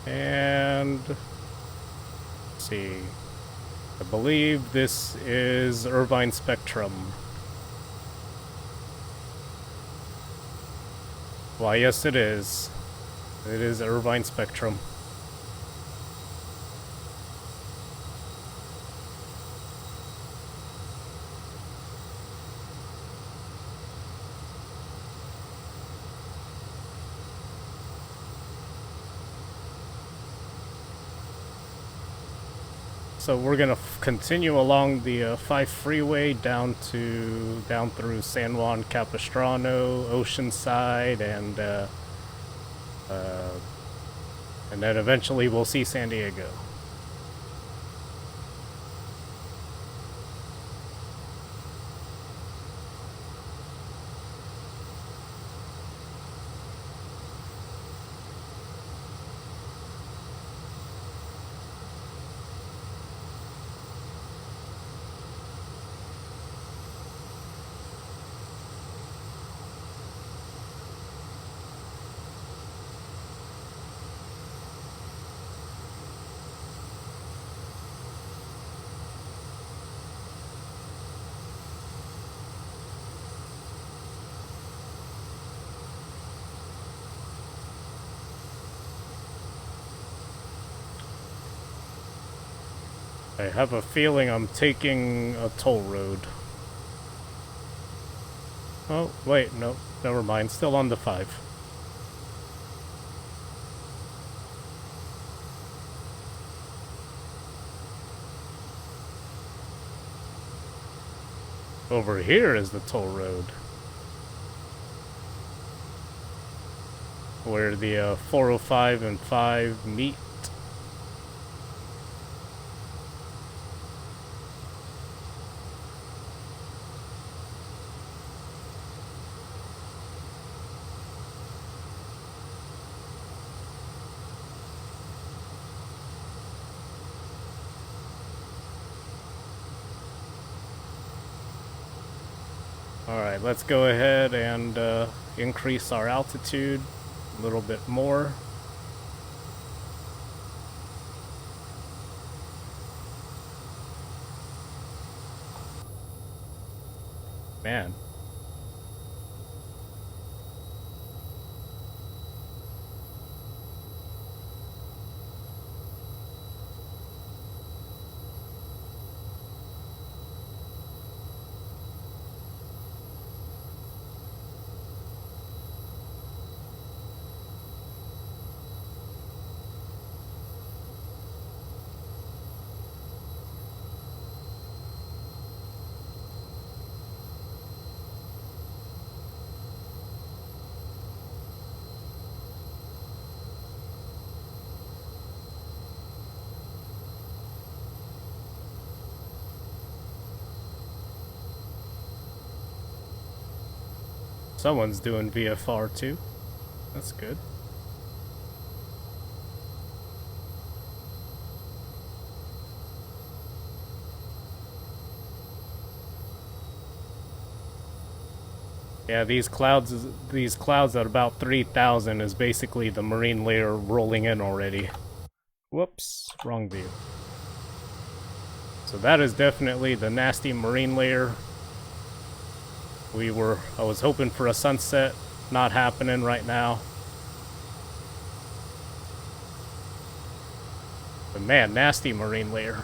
And let's see. I believe this is Irvine Spectrum. Why, yes it is. It is Irvine Spectrum. So we're gonna continue along the 5 freeway down through San Juan Capistrano, Oceanside, and then eventually we'll see San Diego. I have a feeling I'm taking a toll road. Oh, wait, no, never mind. Still on the 5. Over here is the toll road, where the 405 and 5 meet. Alright, let's go ahead and increase our altitude a little bit more. Man. Someone's doing VFR too. That's good. Yeah, these clouds at about 3,000 is basically the marine layer rolling in already. Whoops, wrong view. So that is definitely the nasty marine layer. I was hoping for a sunset, not happening right now. But man, nasty marine layer.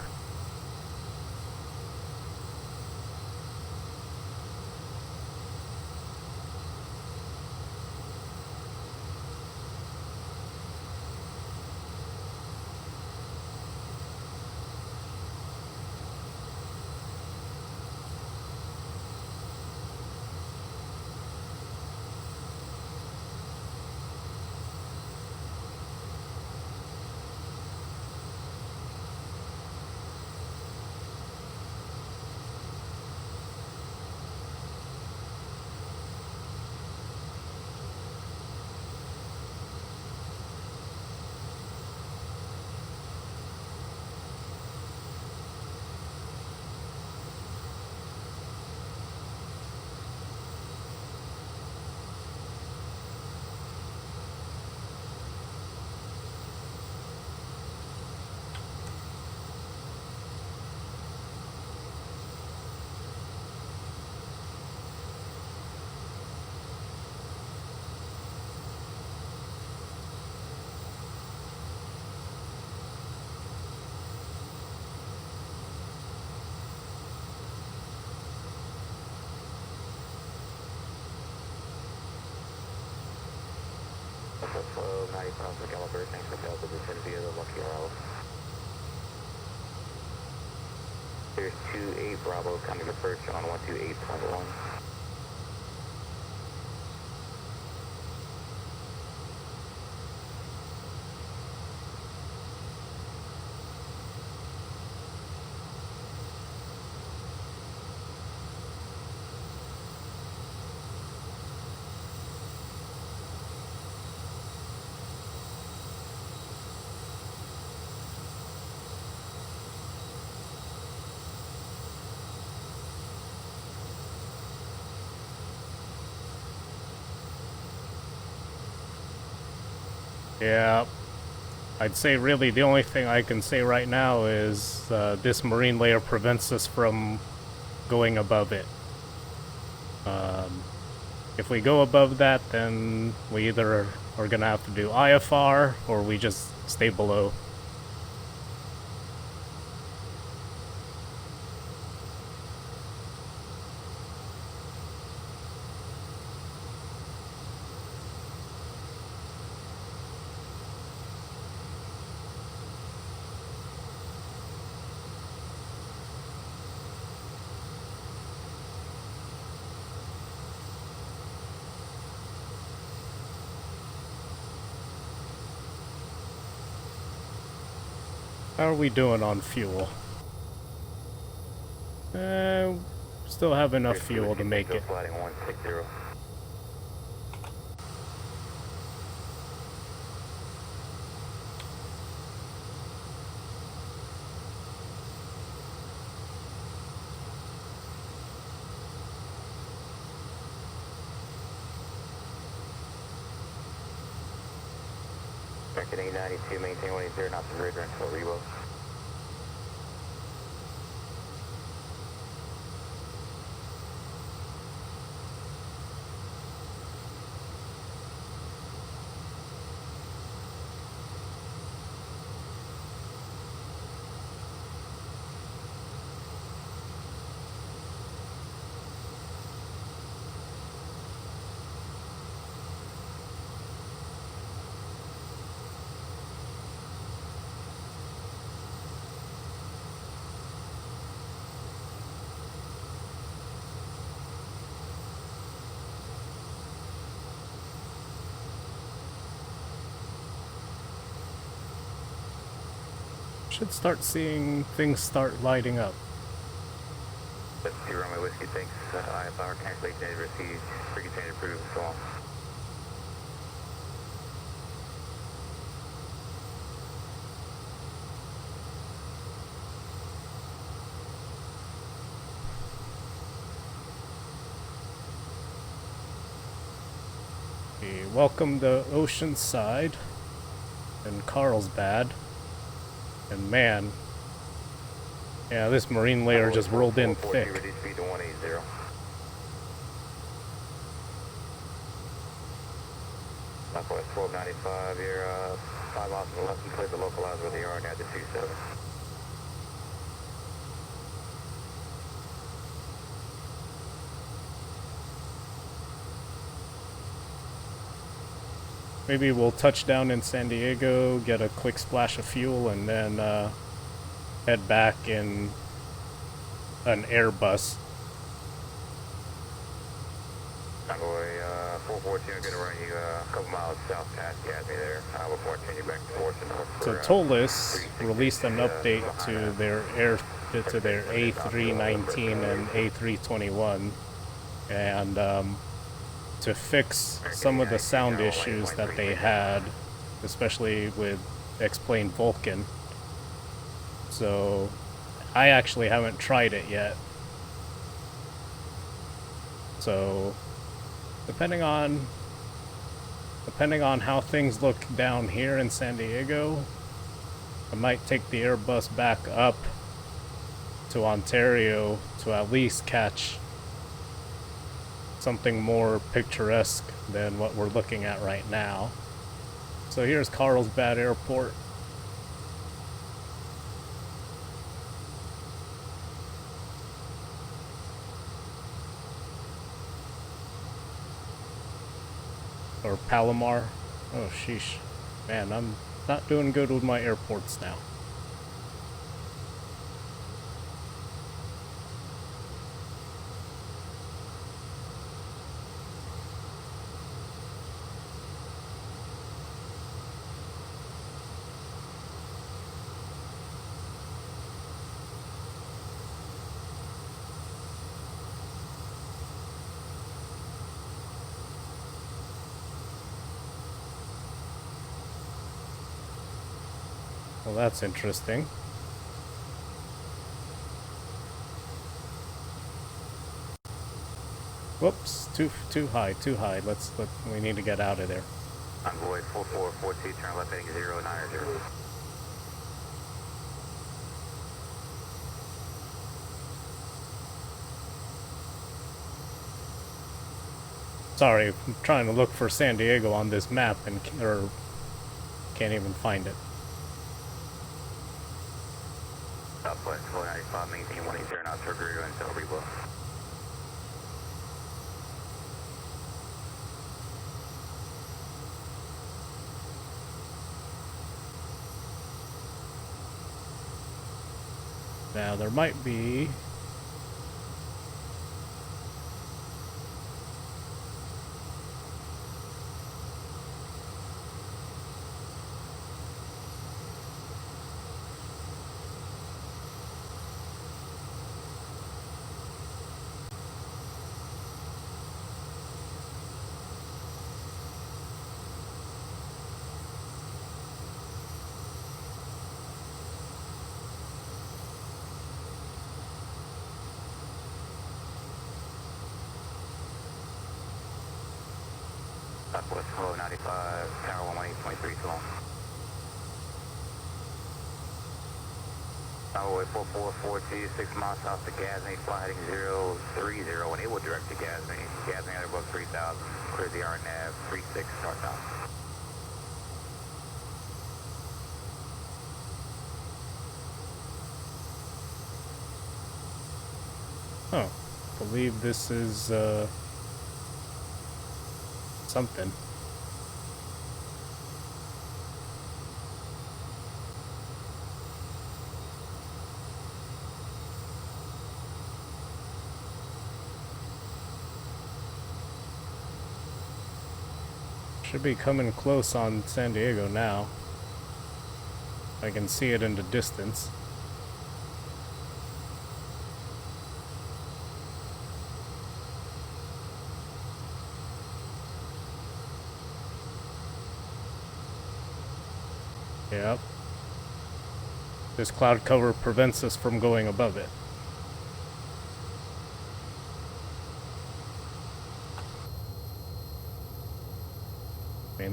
Flow 90 pounds per caliber, thanks for Delta vicinity of the Lucky Isle. There's 28 Bravo coming to first on 128.1. Yeah, I'd say really the only thing I can say right now is this marine layer prevents us from going above it. If we go above that, then we either are gonna have to do IFR or we just stay below. How are we doing on fuel? Still have enough fuel to make it. Sliding 160. American 892, maintain 180 knots of radar until Revo. Should start seeing things start lighting up. That's 2 runway whiskey, thanks. IFR, cancellation data received, frequency approved, and so on. welcome to Oceanside and Carlsbad. And man, yeah, this marine layer just rolled in thick. Reduce speed to 180. Southwest 1295, you're 5 miles to the left and clear the localizer where they are now to 27. Maybe we'll touch down in San Diego, get a quick splash of fuel, and then head back in an Airbus. Convoy 442, I'm going to run you a couple miles south past Gatsby there. Before I turn you back to Fortune North. So Tolis released an update to their A319 and A321, and to fix some of the sound issues that they had, especially with X-Plane VULKAN. So I actually haven't tried it yet. So depending on how things look down here in San Diego, I might take the Airbus back up to Ontario to at least catch something more picturesque than what we're looking at right now. So here's Carlsbad Airport. Or Palomar. Oh sheesh. Man, I'm not doing good with my airports now. Well, that's interesting. Whoops, too high. We need to get out of there. Convoy 4442, turn left heading 090. Sorry, I'm trying to look for San Diego on this map and can't even find it. Southwest 495, maintain 180 knots for Grego until reblow. Now there might be Southwest 495, tower 118.3 too long. Convoy 4442, 6 miles south to Gatsby, fly heading 030, and it will direct to Gatsby. Gatsby under above 3000, clear the RNAV 36 northbound. oh, I believe this is something. Should be coming close on San Diego now. I can see it in the distance. Yep. This cloud cover prevents us from going above it.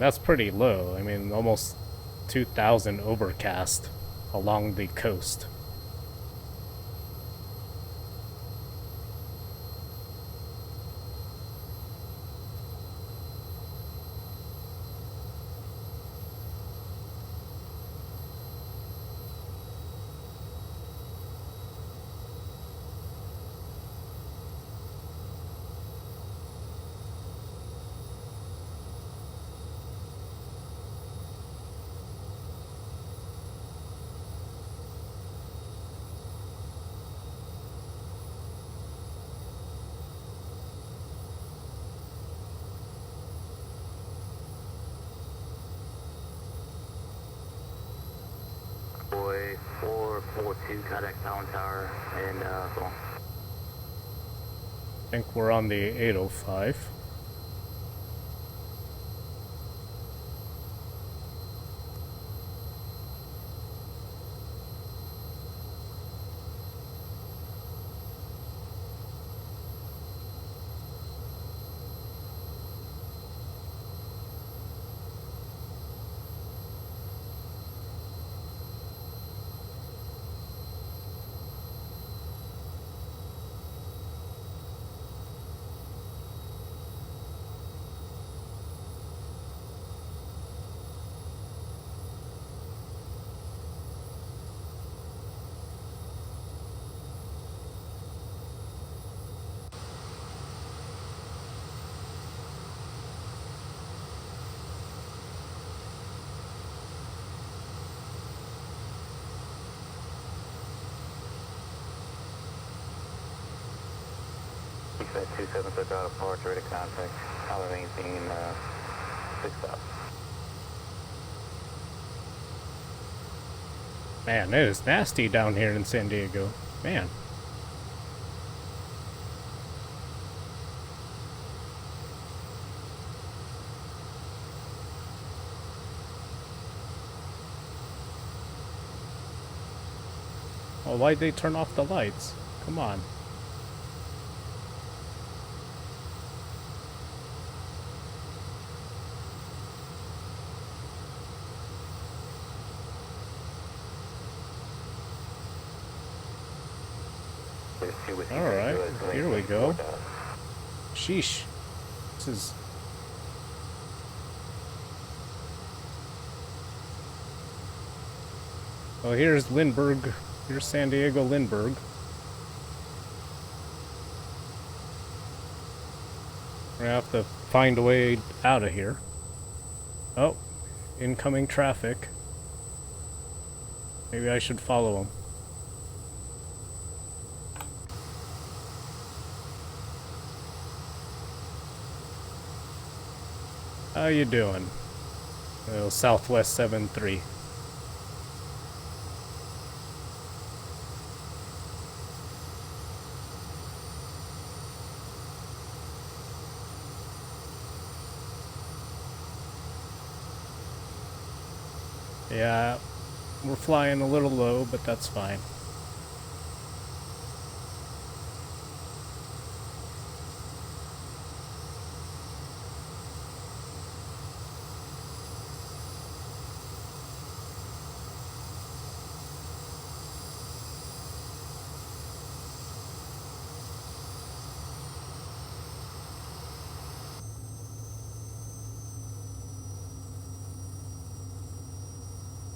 that's pretty low. I mean, almost 2,000 overcast along the coast. Boy 442, contact Town Tower, and so on. I think we're on the 805. That 27 took out a departure, ready to contact. I'll maintain 6 stops. Man, it is nasty down here in San Diego. Man. Well, why'd they turn off the lights? Come on. Alright, here we go. Sheesh. This is... Well, here's Lindbergh. Here's San Diego Lindbergh. We're gonna have to find a way out of here. Oh, incoming traffic. Maybe I should follow him. How you doing? Oh, Southwest 73. Yeah, we're flying a little low, but that's fine.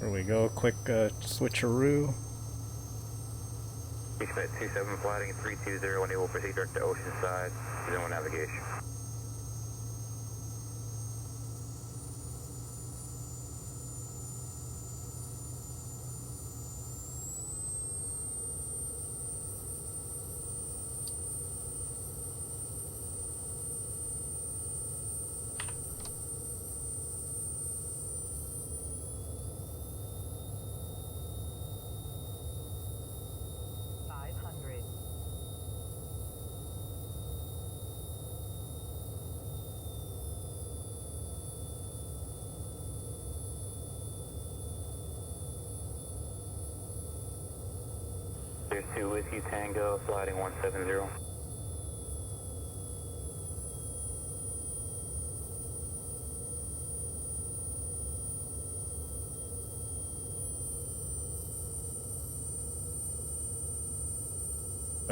There we go, quick switcheroo. Expect 27 flighting 320 when they will proceed direct to Oceanside, zone navigation. There's 2 Whiskey Tango, sliding 170.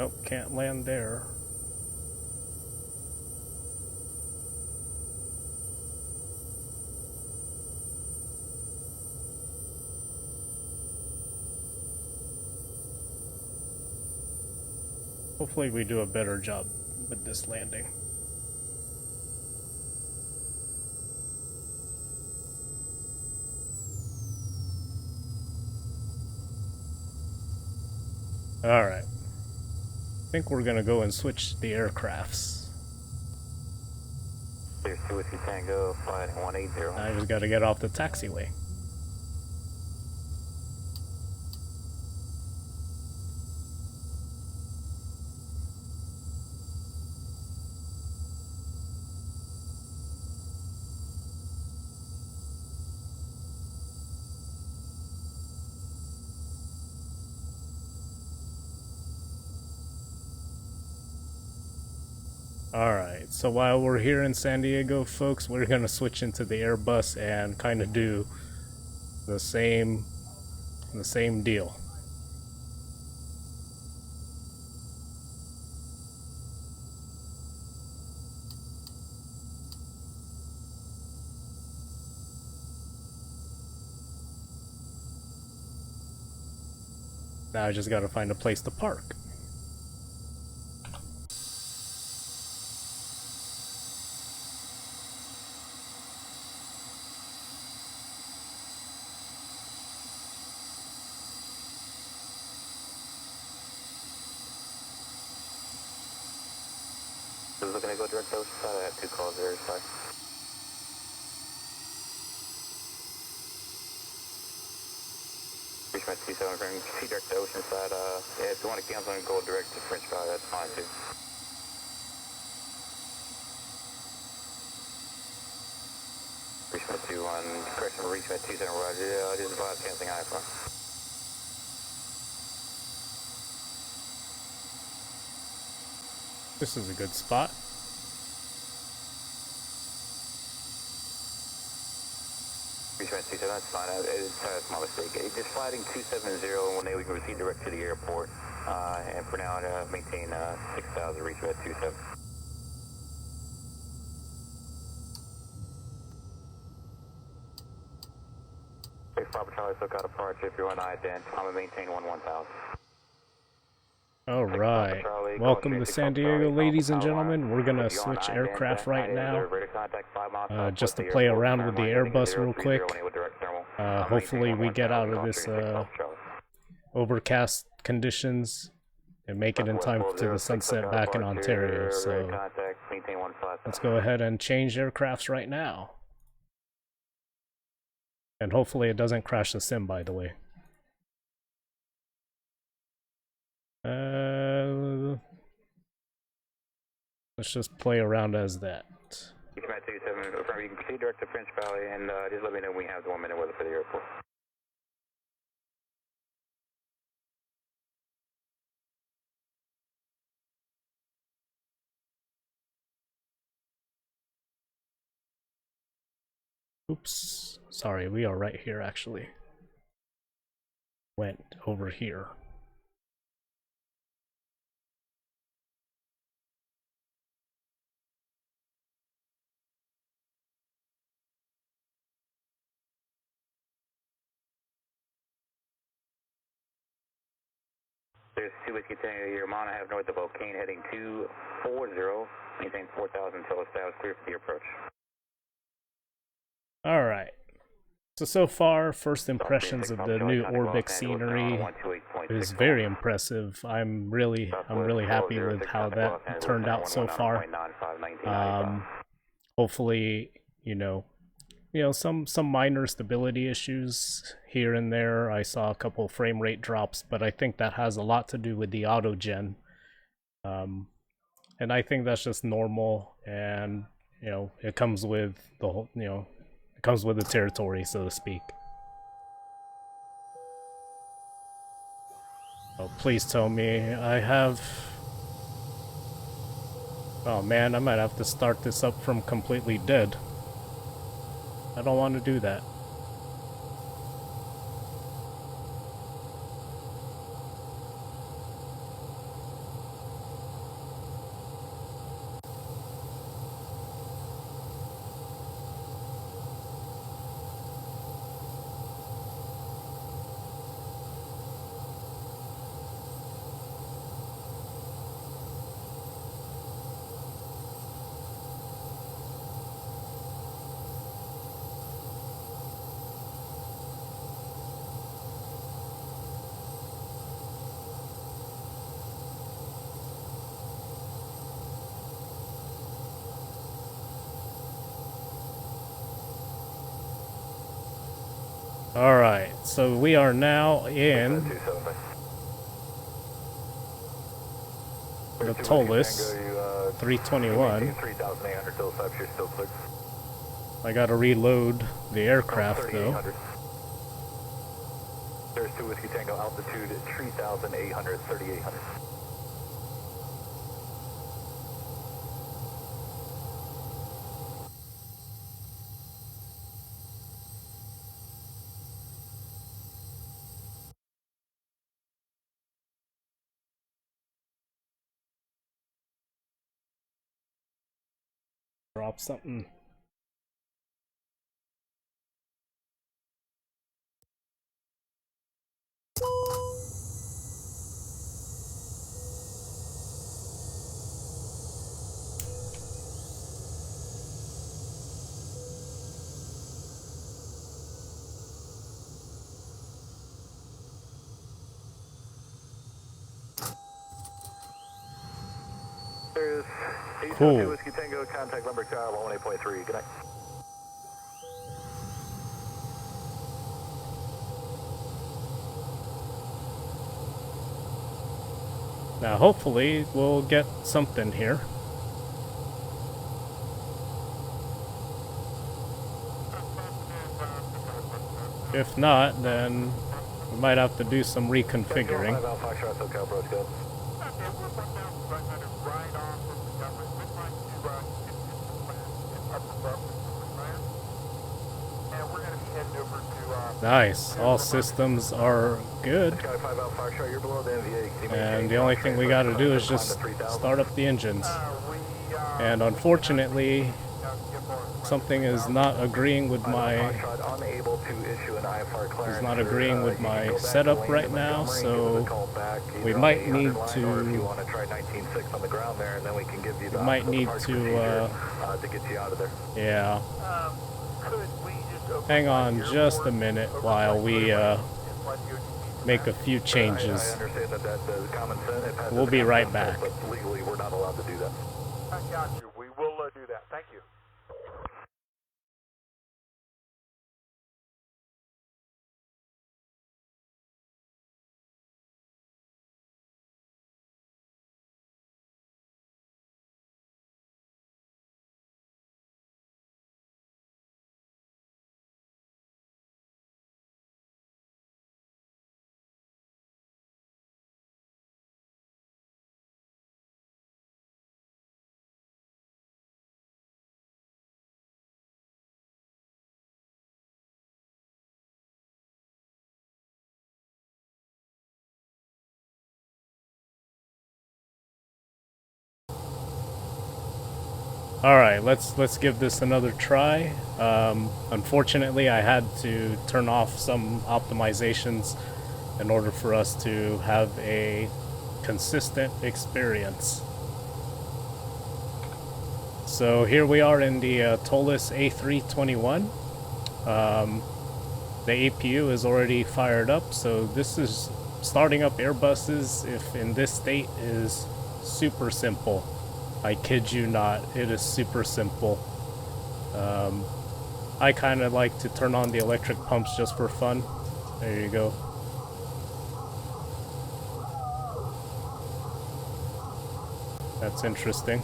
Nope, can't land there. Hopefully we do a better job with this landing. Alright. I think we're gonna go and switch the aircrafts. There's 2 Whiskey Tango, flight 180. I just gotta get off the taxiway. Alright, so while we're here in San Diego, folks, we're gonna switch into the Airbus and kind of do the same deal. Now I just gotta find a place to park. I was looking to go direct to Oceanside. I have 2 calls there, sorry. Reach my 27 from see direct to Oceanside. Yeah, if you want to cancel and go direct to French Valley, that's fine too. Reach my 21, correction, reach my 27, roger. Yeah, just advise canceling iPhone. This is a good spot. Reach my 27, that's fine. It's my mistake. Just flighting 270, and when we can proceed direct to the airport. And for now, maintain 6,000, reach my 27. Papa Charlie, Socal departure. If you're on ident, I'm gonna maintain 1,000. Alright, welcome to San Diego, ladies and gentlemen. We're gonna switch aircraft right now, just to play around with the Airbus real quick. Hopefully we get out of this overcast conditions and make it in time to the sunset back in Ontario. So let's go ahead and change aircrafts right now. And hopefully it doesn't crash the sim, by the way. Let's just play around as that. You can proceed direct to French Valley, and just let me know when we have the 1 minute weather for the airport. Oops, sorry, we are right here actually. Went over here. There's 2 Whiskey Tango, your Mana have north of VULKAN heading 240, maintain 4,000 until established, clear for the approach. Alright. So far, first impressions of the new Orbx scenery is very impressive. I'm really happy with how that turned out so far. Hopefully, some minor stability issues here and there. I saw a couple frame rate drops, but I think that has a lot to do with the auto gen. And I think that's just normal, and it comes with the whole, it comes with the territory, so to speak. Oh, please tell me I have... Oh man, I might have to start this up from completely dead. I don't want to do that. Alright, so we are now in the Tolis 321. 3,800 till you're still clear. I gotta reload the aircraft though. There's 2 Whiskey Tango, altitude 3,800, 3,800. Drop something. There's Cool. 2 Whiskey Tango, contact number 18.3. Good night. Now hopefully we'll get something here. If not, then we might have to do some reconfiguring. Nice, all systems are good. And the only thing we gotta do is just start up the engines. And unfortunately, something is not agreeing with my setup right now, so we might need to yeah. Hang on just a minute while we make a few changes. We'll be right back. But legally, we're not allowed to do that. I got you. We will do that. Thank you. Alright, let's give this another try. Unfortunately, I had to turn off some optimizations in order for us to have a consistent experience. So here we are in the Tolis A321. The APU is already fired up, so this is starting up Airbuses, if in this state, is super simple. I kid you not, it is super simple. I kind of like to turn on the electric pumps just for fun. There you go. That's interesting.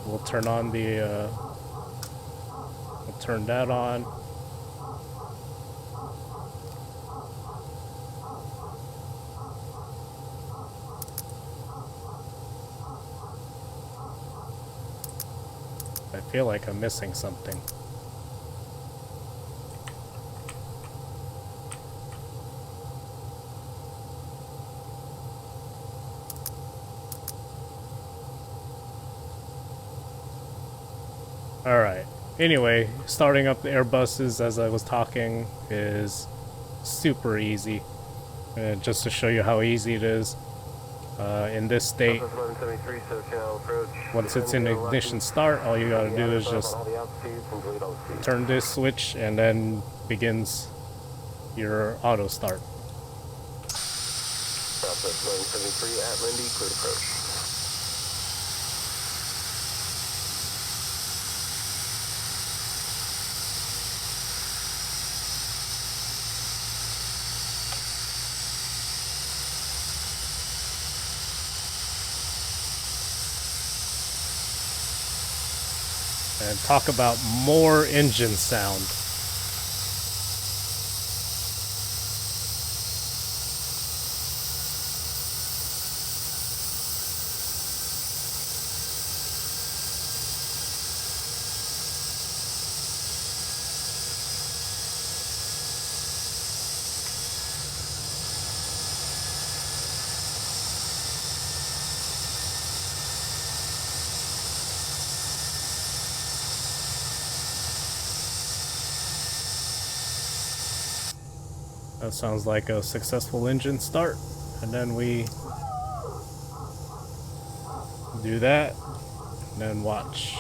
We'll turn on the, we'll turn that on. I feel like I'm missing something. Alright, anyway, starting up the Airbuses as I was talking is super easy. Just to show you how easy it is. In this state, once it's in ignition start, all you gotta do is just turn this switch and then begins your auto start. Southwest 173 at Lindy, cleared approach. And talk about more engine sound. That sounds like a successful engine start. And then we do that, and then watch.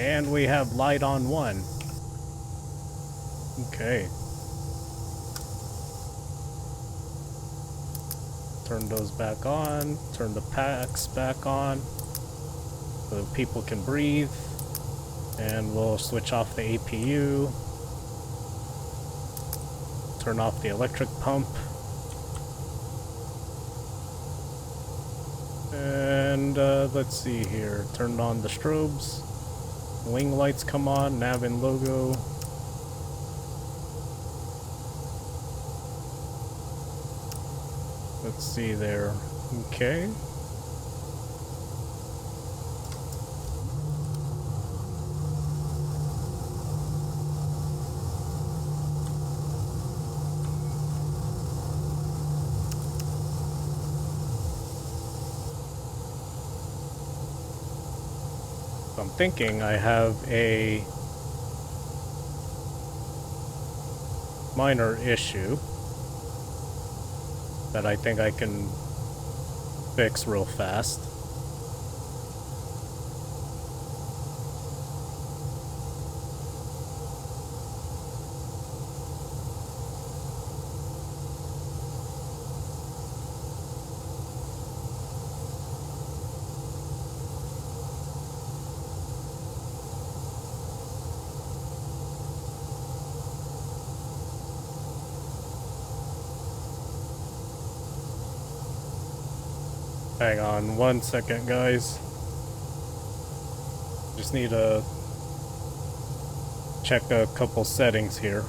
And we have light on 1. Okay. Turn those back on. Turn the packs back on so people can breathe. And we'll switch off the APU. Turn off the electric pump. And let's see here. Turn on the strobes. Wing lights come on. Nav and logo. Let's see there. Okay. I'm thinking I have a minor issue that I think I can fix real fast. Hang on 1 second, guys. Just need to check a couple settings here.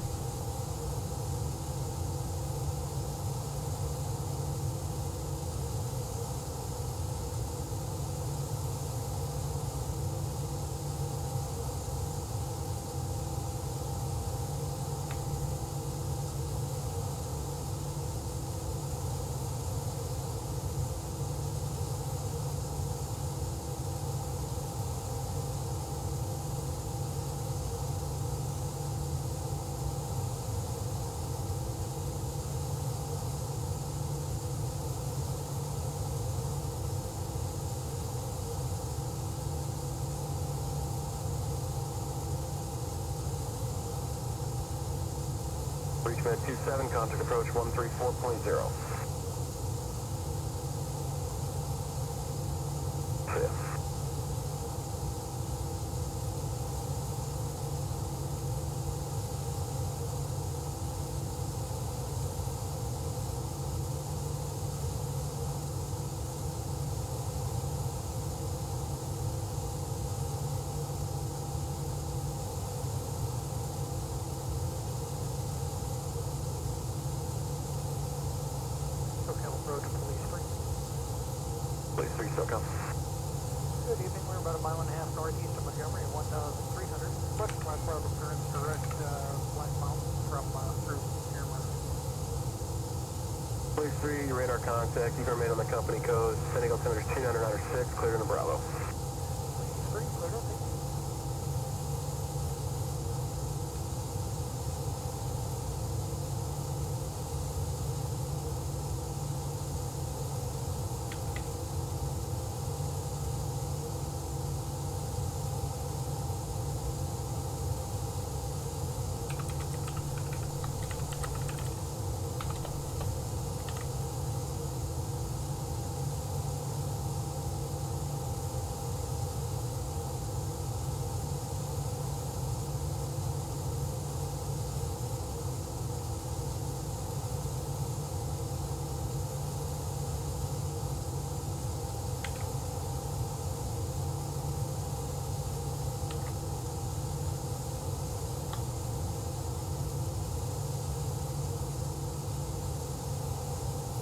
Reachman 27, contact approach 134.0. Fifth. Socal approach, police 3. Police 3, Socal. Good evening, we're about a mile and a half northeast of Montgomery at 1,300. West class road occurrence direct Black Mountain from through Airmark. Police 3, radar contact. You can remain on the company code. Sending altimeter 2996, clear in the Bravo. Police 3, clear, okay.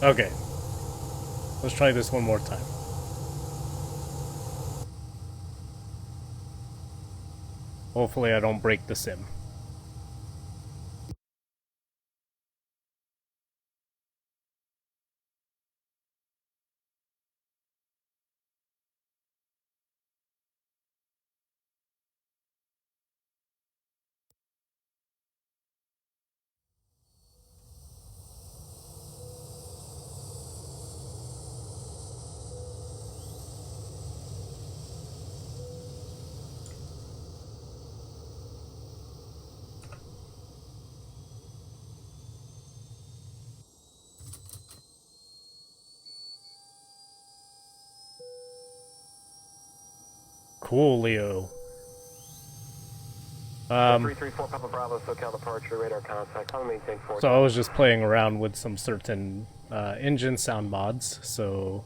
Okay. Let's try this one more time. Hopefully I don't break the sim. Cool, Leo. 334 Papa Bravo, Socal departure, radar contact. I'll maintain 4. So I was just playing around with some certain engine sound mods, so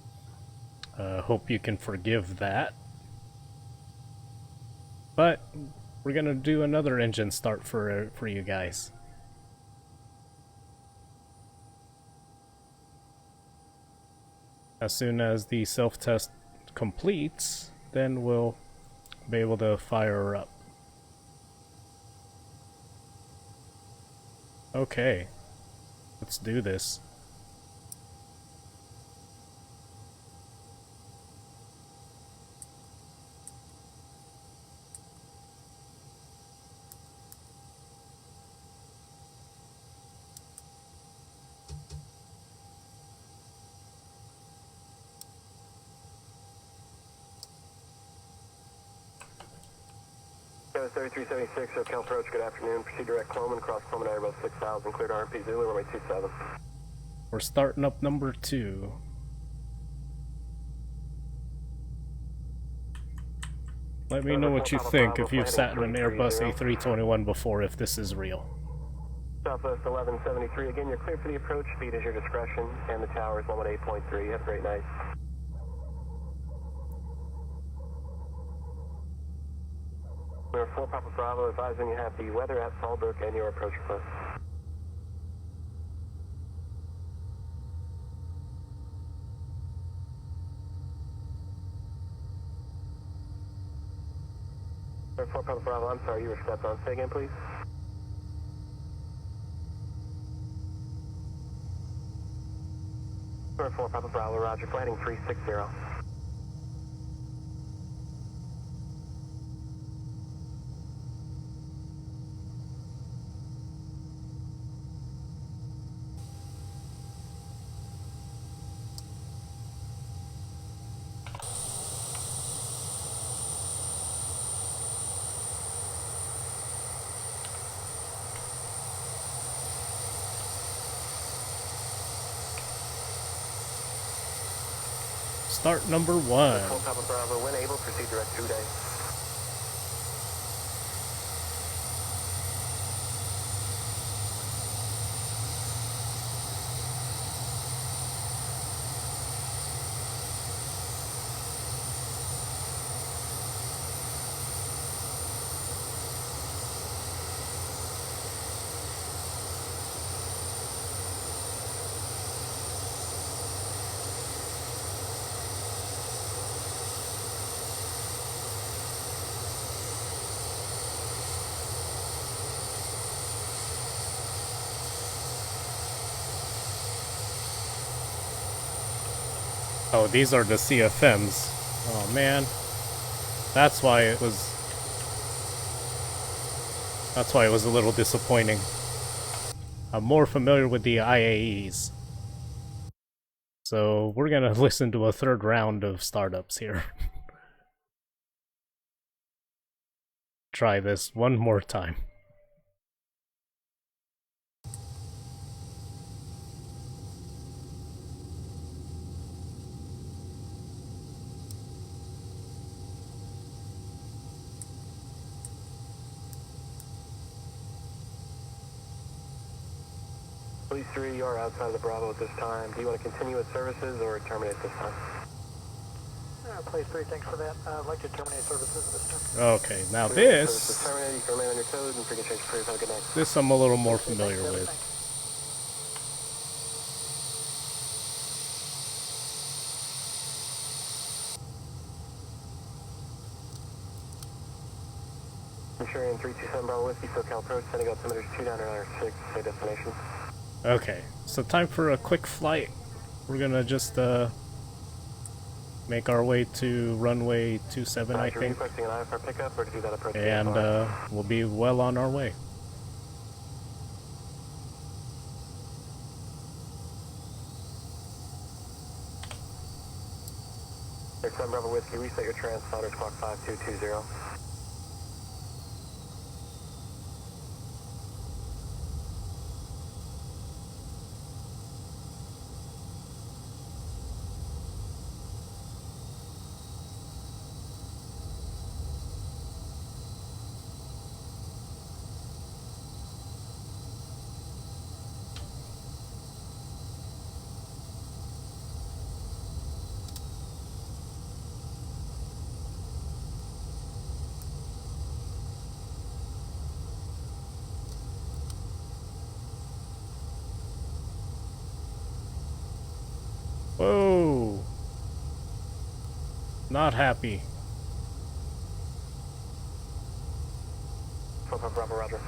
hope you can forgive that. But we're gonna do another engine start for you guys. As soon as the self-test completes, then we'll be able to fire her up. Okay, let's do this. Kevin 3376, Socal approach, good afternoon. Proceed direct Cloman, cross Cloman area about 6,000, cleared RMP Zulu, runway 27. We're starting up number 2. Let me know what you think if you've sat in an Airbus A321 before, if this is real. Southwest 1173, again, you're clear for the approach, speed is your discretion, and the tower is 118.3. Have a great night. We're 4 Papa Bravo, advising you have the weather at Fallbrook and your approach request. We're 4 Papa Bravo, I'm sorry, you were stepped on. Say again, please. We're 4 Papa Bravo, roger, flighting 360. Start number 1. 4 Papa Bravo, when able, proceed direct 2 day. Oh, these are the CFMs. Oh man. That's why it was a little disappointing. I'm more familiar with the IAEs. So we're gonna listen to a third round of startups here. Try this one more time. Police 3, you are outside of the Bravo at this time. Do you want to continue with services or terminate this time? Police 3, thanks for that. I'd like to terminate services at this time. Okay, now this... Services terminated. You can remain on your code and freaking change careers. Have a good night. This I'm a little more familiar with. I'm sharing 327 Bravo Whiskey, Socal approach, sending altimeters 2906, say destination. Okay, so time for a quick flight. We're gonna just make our way to runway 27, I think. Requesting an IFR pickup or to do that approach? And we'll be well on our way. There's 7 Bravo Whiskey, reset your transponders, clock 5220. Whoa! Not happy. Bravo, roger.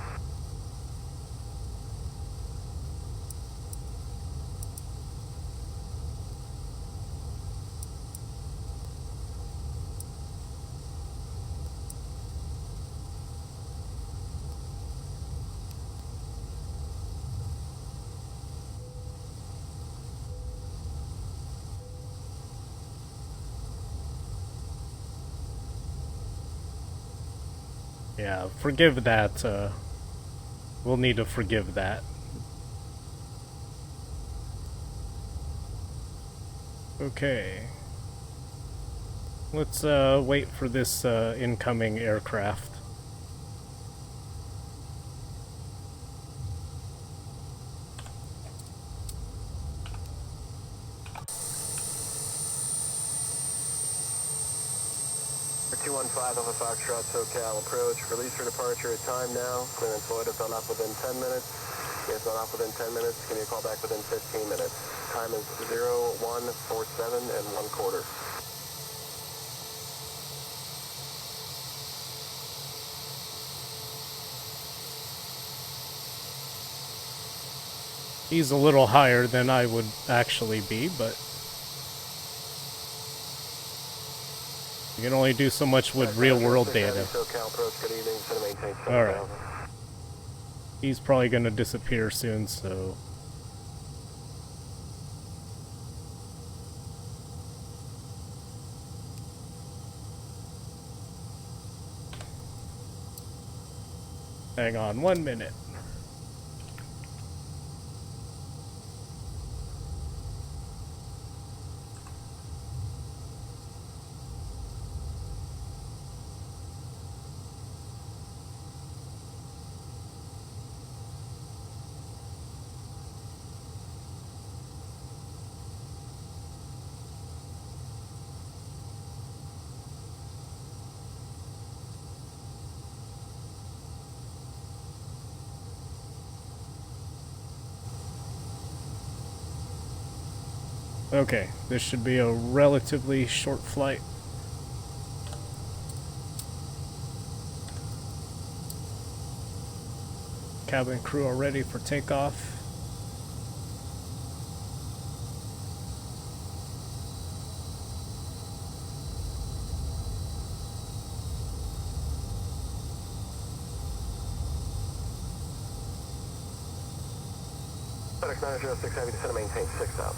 Yeah, forgive that, we'll need to forgive that. Okay. Let's, wait for this, incoming aircraft. For 215 Alpha Foxtrot, Socal approach. Release for departure at time now. Clearance void if not off within 10 minutes. If not off within 10 minutes, give me a call back within 15 minutes. Time is 0147 and 1/4. He's a little higher than I would actually be, but you can only do so much with real-world data. Alright. He's probably gonna disappear soon, so... Hang on 1 minute. Okay, this should be a relatively short flight. Cabin crew are ready for takeoff. FedEx 906 Heavy, descend and maintain 6,000.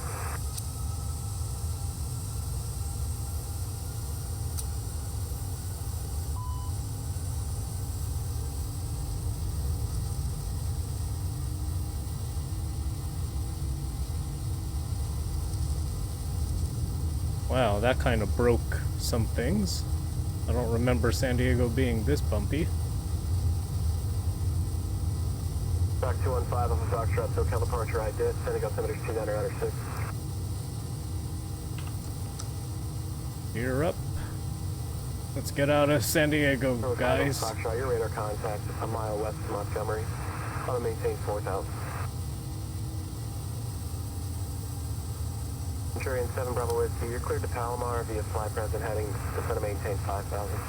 Wow, that kind of broke some things. I don't remember San Diego being this bumpy. Stock 215 off of Foxtrot, Socal departure, I did. Sending altimeters 2906. You're up. Let's get out of San Diego, guys. Foxtrot, your radar contact a mile west of Montgomery. I'll maintain 4,000. Centurion 7 Bravo Whiskey, you're cleared to Palomar via fly present heading, descend and maintain 5,000.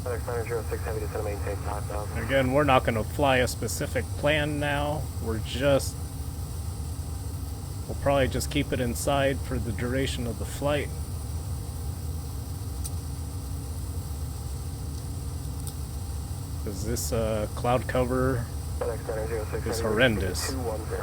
FedEx 906 Heavy, descend and maintain 5,000. Again, we're not going to fly a specific plan now. We'll probably just keep it inside for the duration of the flight. Because this cloud cover is horrendous. 210.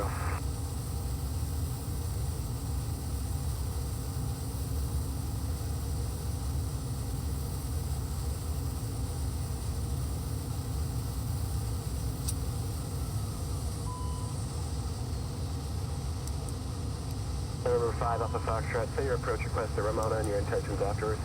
November 5 off of Foxtrot, say your approach request to Ramona and your intentions afterwards.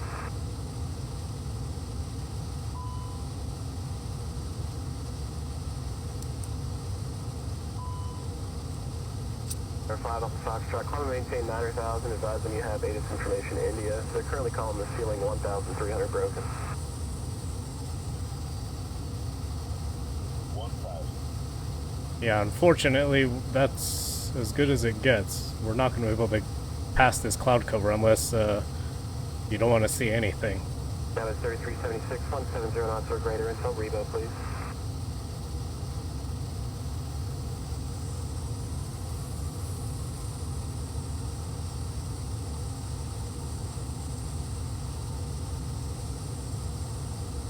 November 5 off of Foxtrot, climb and maintain 9,000, advise when you have ATIS information to India. They're currently calling the ceiling 1,300 broken. 1,000. Yeah, unfortunately, that's as good as it gets. We're not going to be able to pass this cloud cover unless you don't want to see anything. Now it's 3376, 170 knots or greater until Rebo, please.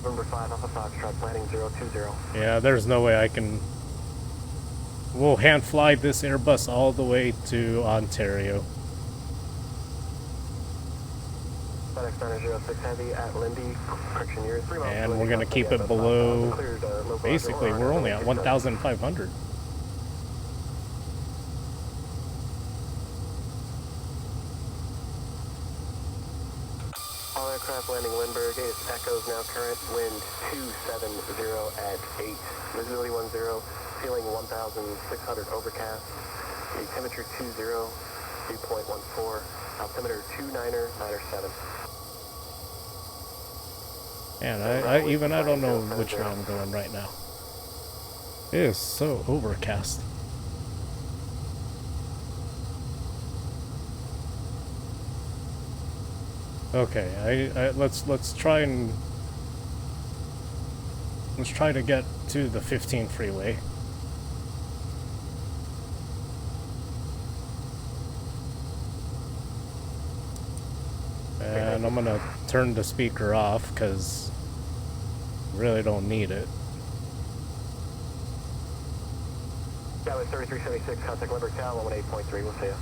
November 5 off of Foxtrot, planning 020. Yeah, there's no way I can... We'll hand fly this Airbus all the way to Ontario. FedEx 906 Heavy at Lindy, correction, you're 3 miles. And we're going to keep it below... Basically, we're only at 1,500. All aircraft landing Lindbergh, ATIS Echoes now current, wind 270 at 8, visibility 10, ceiling 1,600 overcast, the temperature 20, dew point 14, altimeter 29er 97. And I don't know which way I'm going right now. It is so overcast. Okay, let's try to get to the 15 freeway. And I'm gonna turn the speaker off because really don't need it. That was 3376, contact Lindbergh Tower, 118.3, we'll see you.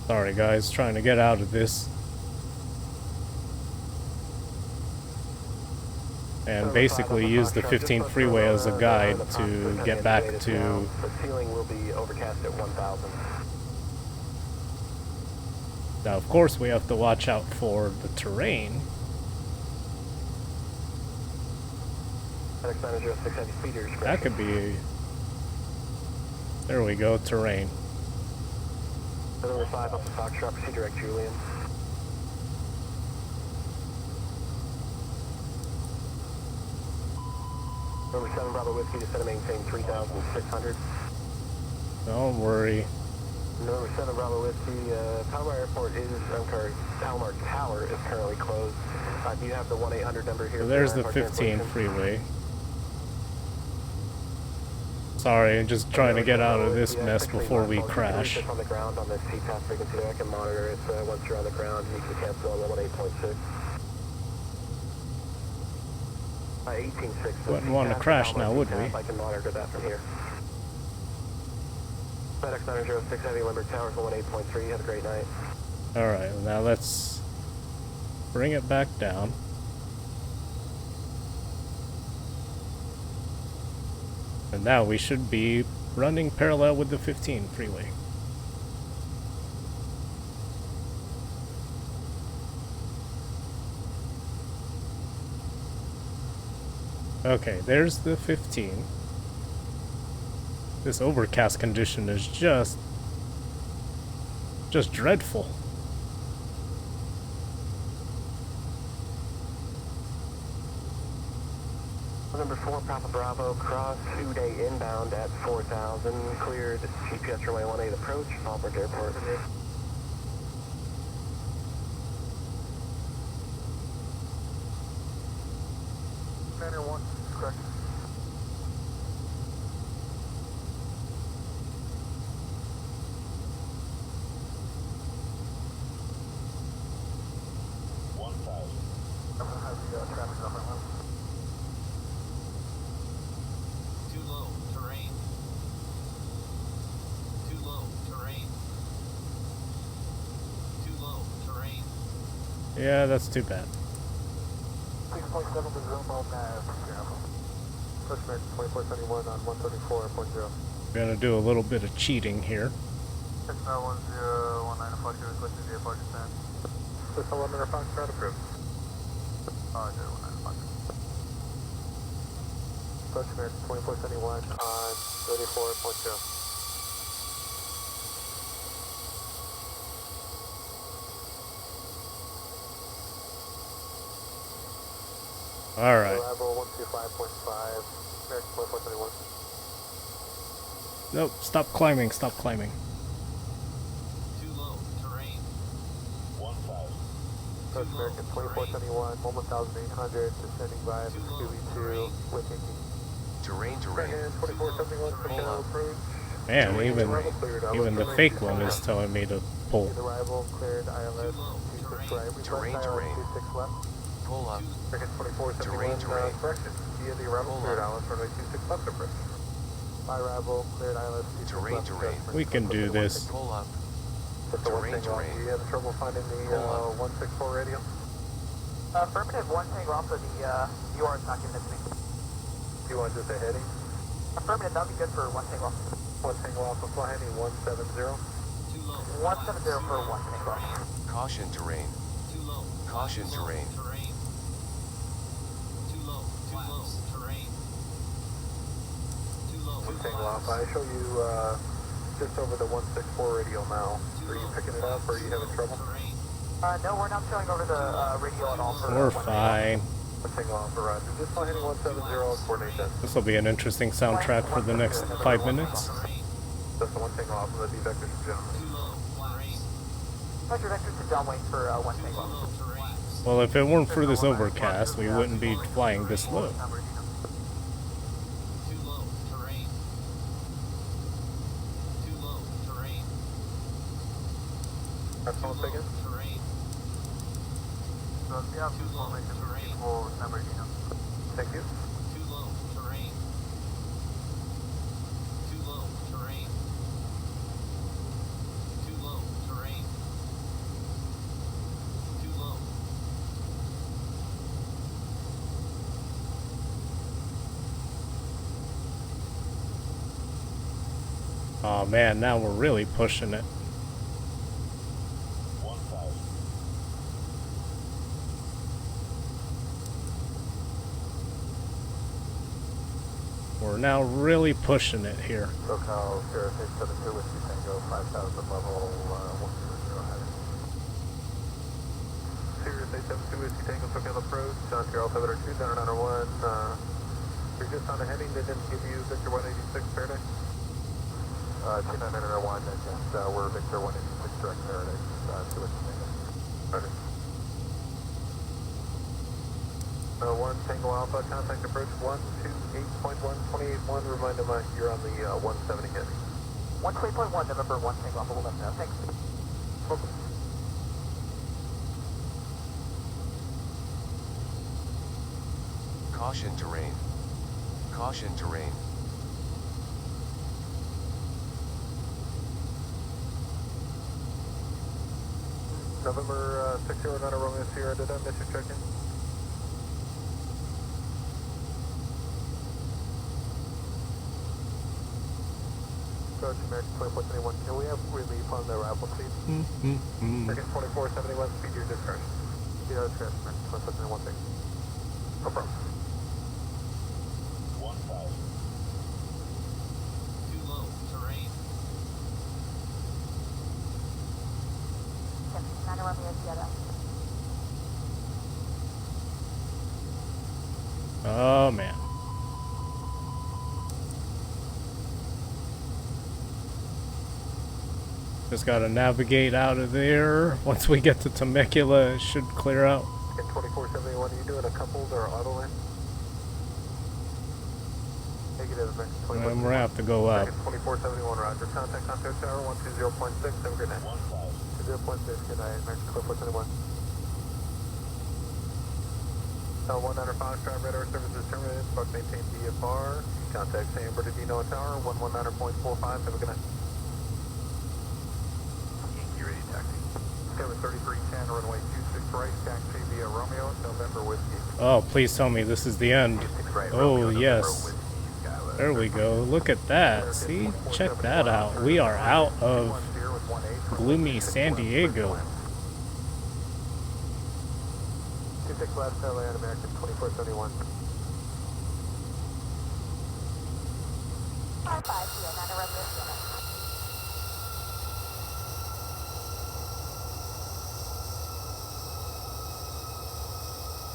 Sorry guys, trying to get out of this. And basically use the 15 freeway as a guide to get back to... The ceiling will be overcast at 1,000. Now of course we have to watch out for the terrain. FedEx 906 Heavy speeders. That could be... There we go, terrain. November 5 off the Foxtrot, proceed direct Julian. November 7 Bravo Whiskey, descend and maintain 3,600. Don't worry. November 7 Bravo Whiskey, Palomar Airport is, Palomar Tower is currently closed. Do you have the 1-800 number here? So there's the 15 freeway. Sorry, I'm just trying to get out of this mess before we crash. On the ground on this CTAP frequency there, I can monitor it once you're on the ground. You can cancel on 118.6. 18.6. Wouldn't want to crash now, would we? I can monitor that from here. FedEx 906 Heavy, Limerick Towers 18.3. Have a great night. Alright, now let's bring it back down. And now we should be running parallel with the 15 freeway. Okay, there's the 15. This overcast condition is just dreadful. Number 4, Papa Bravo, cross 2-day inbound at 4,000, cleared GPS runway 18 approach, Albert Airport. Manor 1, correct. Traffic off our Too low, terrain. Too low, terrain. Too low, terrain. Yeah, that's too bad. 6.7 to 0 mile nav, Scramble. Push American 2471 on 134.0. Gonna do a little bit of cheating here. 6911019 departure requested via departure stand. 611 Foxtrot approved. 019 departure. Push American 2471 on 34.0. Alright. Arrival 125.5, American 2471. Nope, stop climbing, stop climbing. Too low, terrain. Push American 2471, 11800, descending by Scooby 2 with Yankee. Terrain, And 2471, Socal approach. Man, even the fake one is telling me to pull. Arrival cleared ILS 26 right, Terrain, request terrain. ILS 26 left. pull up, American 2471, Terrain. correction. Via the arrival Pull cleared up. ILS runway 26 left approach. By arrival cleared ILS 26 left. Terrain. approach. We can do this. pull up, Just the one Terrain. thing off. Do you have trouble finding the Pull up. 164 radio? Affirmative, one tango off of the UR is not giving it to me. Do you want just a heading? Affirmative, that'll be good for one tango off. One tango off of fly heading 170. Too low. 170 for one tango off. caution terrain, Too low. Caution Too low, terrain. Terrain. Too low. Too low. Terrain. Too low. One tango off. I show you just over the 164 radio now. Are you picking it up or are you having trouble? Terrain. No, we're not showing over the radio at all for We're one tango. fine. One tango off for Roger. Just fly heading 170, I'll coordinate that. This will be an interesting soundtrack for the next 5 minutes. Terrain. Just the one tango off of the D vectors from John. Too low. Terrain. Roger, vector to John Wayne for one Too tango low. off. Terrain. Well, if it weren't for this overcast, we wouldn't be flying this low. Too low. Terrain. Too low. Terrain. That's Too all low. taken? Terrain. So, yeah, Too low. Terrain. number, Thank you. Too low. Terrain. Too low. Terrain. Too low. Terrain. Too low. Oh man, now we're really pushing it. We're now really pushing it here. Socal, Sierra 672 with you Tango, 5000 level 100 heading. Sierra 672 with you Tango, Socal approach, on your altimeter 2901. You're just on a heading that didn't give you Victor 186 Paradise? 2901, yes, we're Victor 186 direct Paradise, to with you Tango. Roger. 1 Tango Alpha, contact approach 128.1, 28.1, remind them you're on the 170 heavy. 128.1, November 1 Tango Alpha, we'll let them know. Thanks. Caution terrain. Caution terrain. November 609 Romeo Sierra, did I miss your check-in? Approach American 2471, can we have relief on the arrival seat? American 2471, speed your discretion. Speed your discretion, American 2471, thanks. No problem. 1,000. Too low. Terrain. 9 Romeo Sierra. Oh man. Just gotta navigate out of there. Once we get to Temecula, it should clear out. In 2471, are you doing a coupled or auto land? Negative, American 2471. And we're gonna have to go up. 2471, roger. Contact Ontario Tower, 120.6, have a good night. 1,000. 0.6, good night, American 2471. 19 Foxtrot, radar services terminated, Buck maintain VFR. Contact San Bernardino Tower, 119.45, have a good night. Yankee ready taxi. Kevin 3310, runway 26 right, taxi via Romeo, November Whiskey. Oh, please tell me this is the end. 26 right, Oh, Romeo, yes. November Whiskey, Skyler. There we go. Look at that. See? Check that out. We are out of gloomy San Diego. 26 left, LA American 2471. 5 here, 9 Romeo Sierra.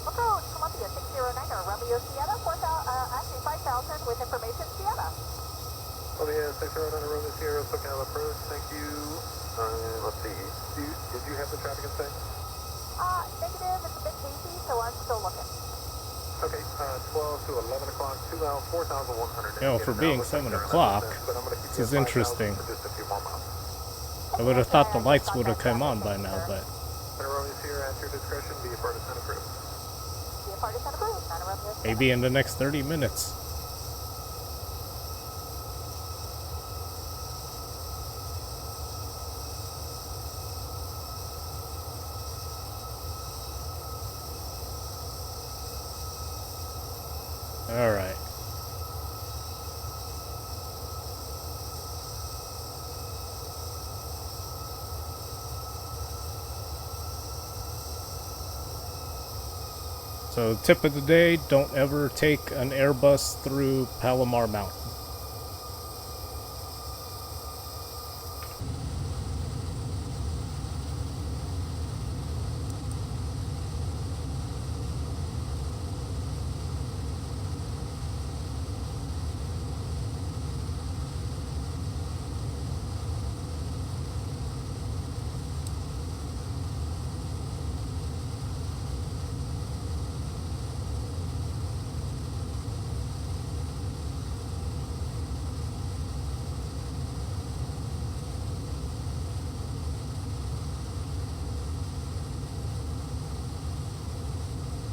Approach Columbia 609 Romeo Sierra, 5,000 with information Sierra. Oh yeah, 609 Romeo Sierra, Socal approach, thank you. Let's see, did you have the traffic in sight? Negative, it's a bit hazy, so I'm still looking. Okay, 12 to 11 o'clock, 2 miles, 4,100. You know, for being 7 o'clock, this is interesting. Just a few more miles. I would have thought the lights would have come on by now, but Romeo Sierra, at your discretion, be a part of Santa Cruz. Be a part of Santa Cruz, 9 Romeo Sierra. maybe in the next 30 minutes. Alright. So, tip of the day, don't ever take an Airbus through Palomar Mountain.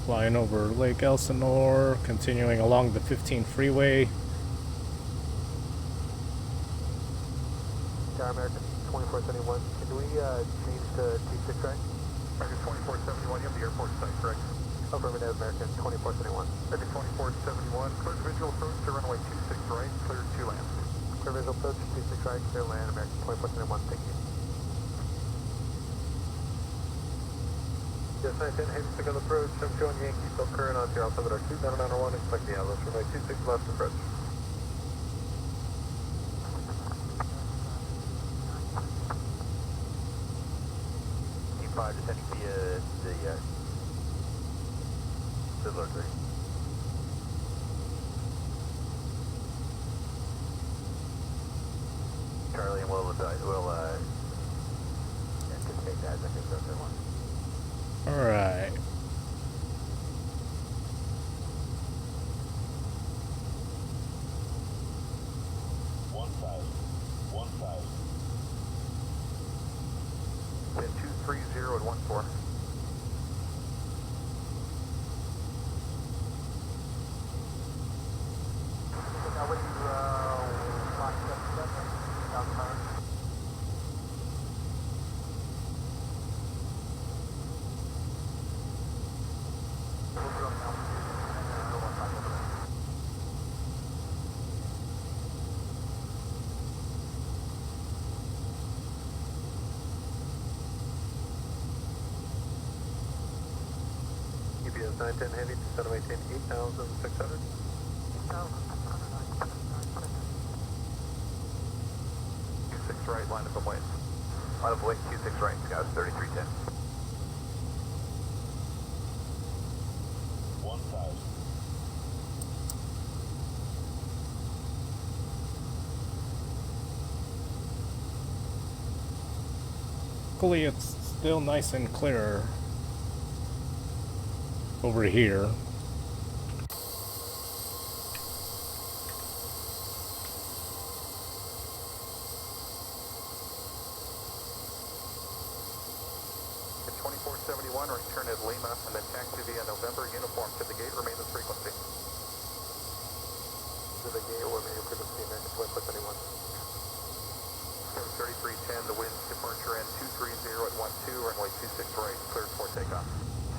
Flying over Lake Elsinore, continuing along the 15 freeway. Star American 2471, can we change to T6 right? American 2471, you have the airport site, correct? Affirmative, American 2471. American 2471, clear visual approach to runway 26 right, clear to land. Clear visual approach, 26 right, clear land, American 2471, thank you. Yes, 910, Hayden, signal approach, I'm showing Yankee, still current on to altimeter 2991, expect the Atlas, runway 26 left approach. Team 5 descending via the Lord 3. Charlie, and we'll anticipate that as I think that's the one. Alright. code 14. Now what do you, lock 77? We'll drop down to and go on back over there. UPS 910 Heavy, descend to maintain 8,600. 26 right, line up and wait. Line up, wait, 26 right, Scouts 3310. 1,000. Luckily, it's still nice and clear over here. At 2471, return at Lima, and then taxi via November uniform to the gate, remain the frequency. To the gate or main frequency, American 2471. 3310, the wind departure end 230 at 12, runway 26 right, cleared for takeoff.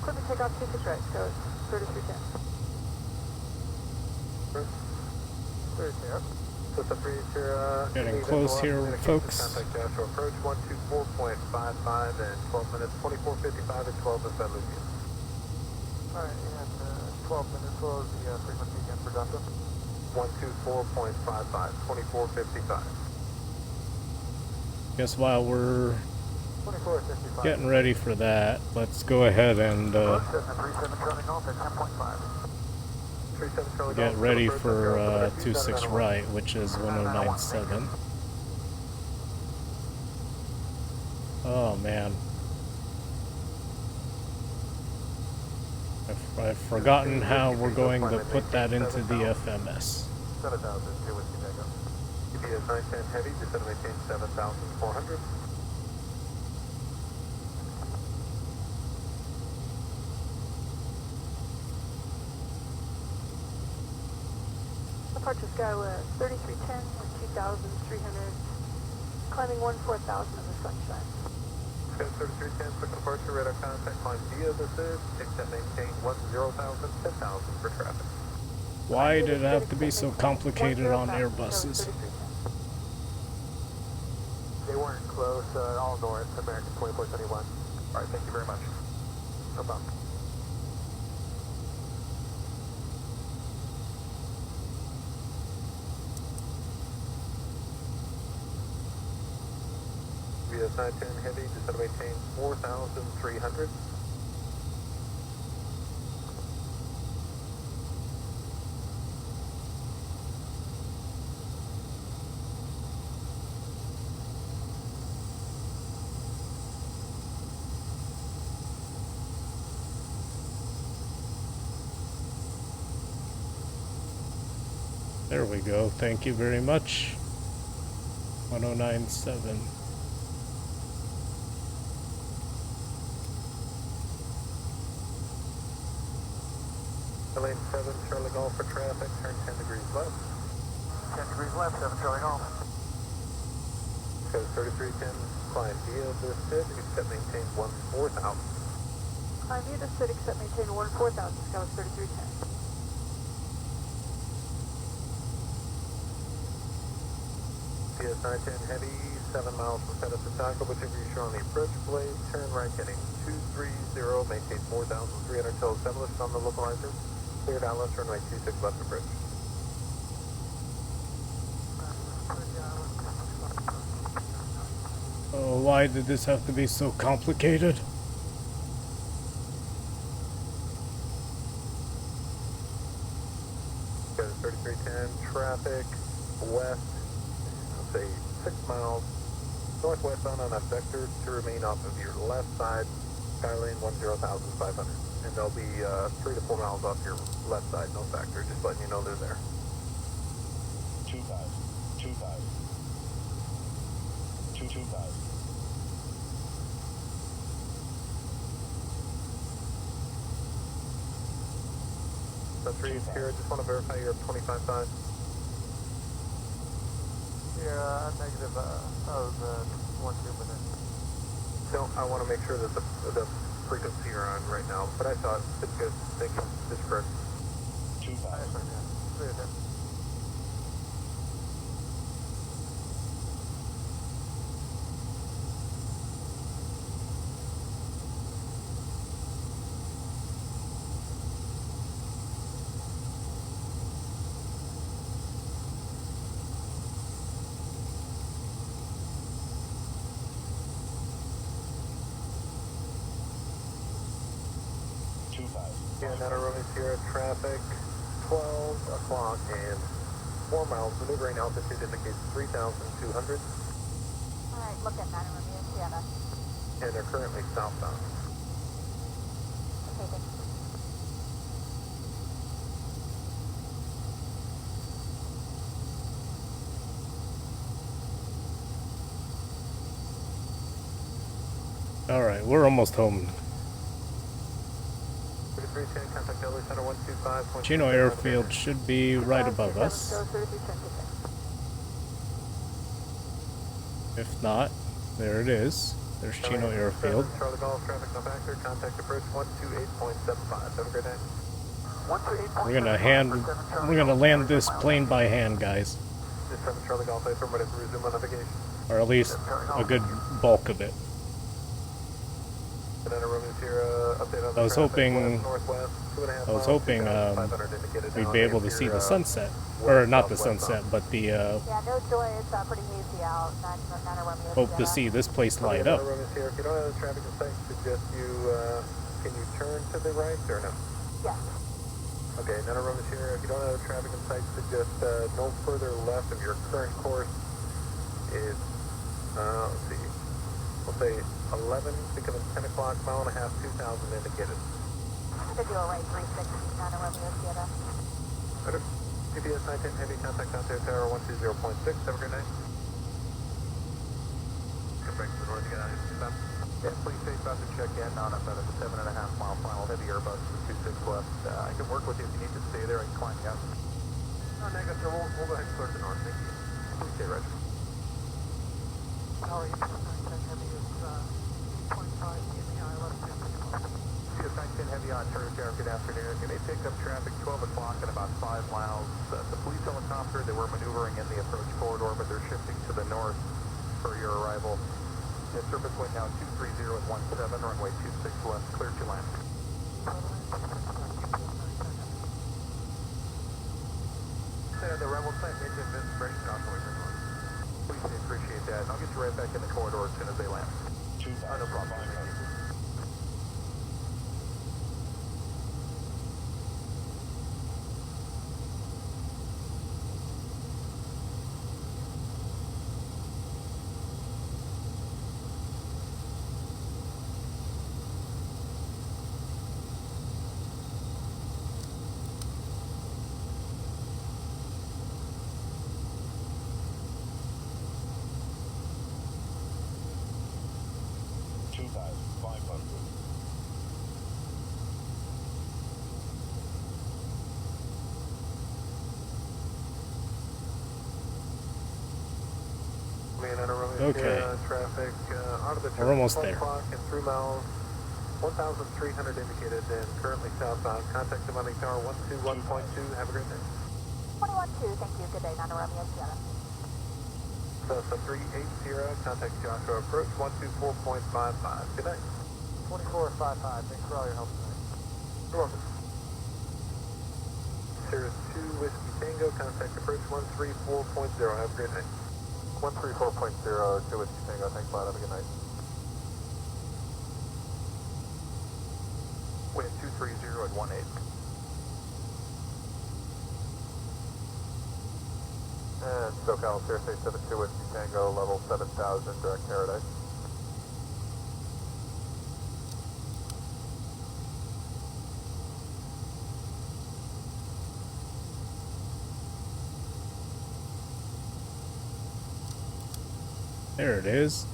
Clear to take off 26 right, goes 3310. Clear to take off. So the breeze here, Getting close here, folks. Contact Joshua approach 124.55 and 12 minutes, 2455 and 12 inside Lucia. Alright, and 12 minutes, what was the frequency again for Joshua? 124.55, 2455. Guess while we're 2455. getting ready for that, let's go ahead and 37 turning off at 10.5. get ready for 26 right, which is 1097. Oh man, I've forgotten how we're going to put that into the FMS. 7,000, two whiskey takeoff. UPS 910 Heavy, descend to maintain 7,400. Departure Skywest 3310 with 2,300, climbing 14,000 in the sunshine. Sky 3310, quick departure, radar contact, climb via the SID, except maintain 10,000, 10,000 for traffic. Why did it have to be so complicated on Airbuses? They weren't close, all north, American 2471. Alright, thank you very much. No problem. UPS 910 Heavy, descend to maintain 4,300. There we go. Thank you very much. 1097. Lane 7, Charlie Golf for traffic, turn 10 degrees left. 10 degrees left, 7 Charlie Golf. Code 3310, climb via the SID, except maintain 14,000. Climb via the SID, except maintain 14,000, Skywest 3310. UPS 910 Heavy, 7 miles from Santa Taco, whichever you show on the approach blade, turn right heading 230, maintain 4,300 till established on the localizer. Cleared out left, runway 26 left approach. Oh, why did this have to be so complicated? Go to 3310, traffic, west, let's say 6 miles, northwestbound on that vector to remain off of your left side, Skylane 10,500. And they'll be 3 to 4 miles off your left side, no factor, just letting you know they're there. 2,000. 2,000. 2,000. So 3 Sierra, just want to verify you're 25.5. Sierra, negative, 1-2 minutes. No, I want to make sure that the frequency you're on right now, but I thought it's good. Thank you. This is correct. 25. Clear then. Yeah, now Romeo Sierra traffic, 12 o'clock and 4 miles. Maneuvering altitude indicates 3,200. Alright, look at that, Romeo Sierra. And they're currently southbound. Okay, thank you. Alright, we're almost home. 3310, contact Delaware Center 125. Chino Airfield should be right above us. Go 3310. If not, there it is. There's Chino Airfield. Charlie Golf, traffic no factor, contact approach 128.75. Have a great day. We're gonna land this plane by hand, guys. This 7 Charlie Golf, I ready to resume on navigation. Or at least a good bulk of it. Banana Romeo Sierra, update on the I was traffic, hoping, west, northwest, 2.5 I was miles, hoping 2,500 indicated we'd now be able to if see you're, the sunset. Or not the sunset, but the, Yeah, no joy, it's pretty hazy out. Nana Romeo hope to Sierra. see this place light up. Romeo Sierra, if you don't have the traffic in sight, suggest you, can you turn to the right or no? Yes. Okay, Nana Romeo Sierra, if you don't have the traffic in sight, suggest no further left of your current course is, let's see, we'll say 11, becoming 10 o'clock, mile and a half, 2,000 indicated. I'm gonna do a right 360, Nana Romeo Sierra. Better. GPS 910 heavy, contact Ontario Tower 120.6, have a great night. Come back to the north again, Yeah, please stay about to check in on about a 7.5 mile final heavy Airbus with 26 left. I can work with you if you need to stay there. I can climb you up. No, negative, we'll go ahead and clear the north, thank you. Please stay right. How are you? Heavy is 25, EMEI, left 50. CS 910 heavy on Ontario Tower, good afternoon. You may pick up traffic 12 o'clock at about 5 miles. The police helicopter, they were maneuvering in the approach corridor, but they're shifting to the north for your arrival. The service wind now 230 at 17, runway 26 left, clear to land. The Rebel site engine is ready to operate. Please appreciate that. I'll get you right back in the corridor as soon as they land. No problem. Okay. Traffic out of the We're almost there. And 3 miles, 1,300 indicated and currently southbound. Contact the Money Tower 121.2. Have a great day. 21-2, thank you. Good day, Nana Romeo Sierra. So 380, contact Joshua approach 124.55. Good night. 2455, thanks for all your help tonight. You're welcome. Sierra 2 Whiskey Tango, contact approach 134.0. Have a great night. 134.0 to Whiskey Tango, thanks a lot, have a good night. Wind 230 at 18. And Socal, Sierra 72 Whiskey Tango, level 7000, direct Paradise. There it is.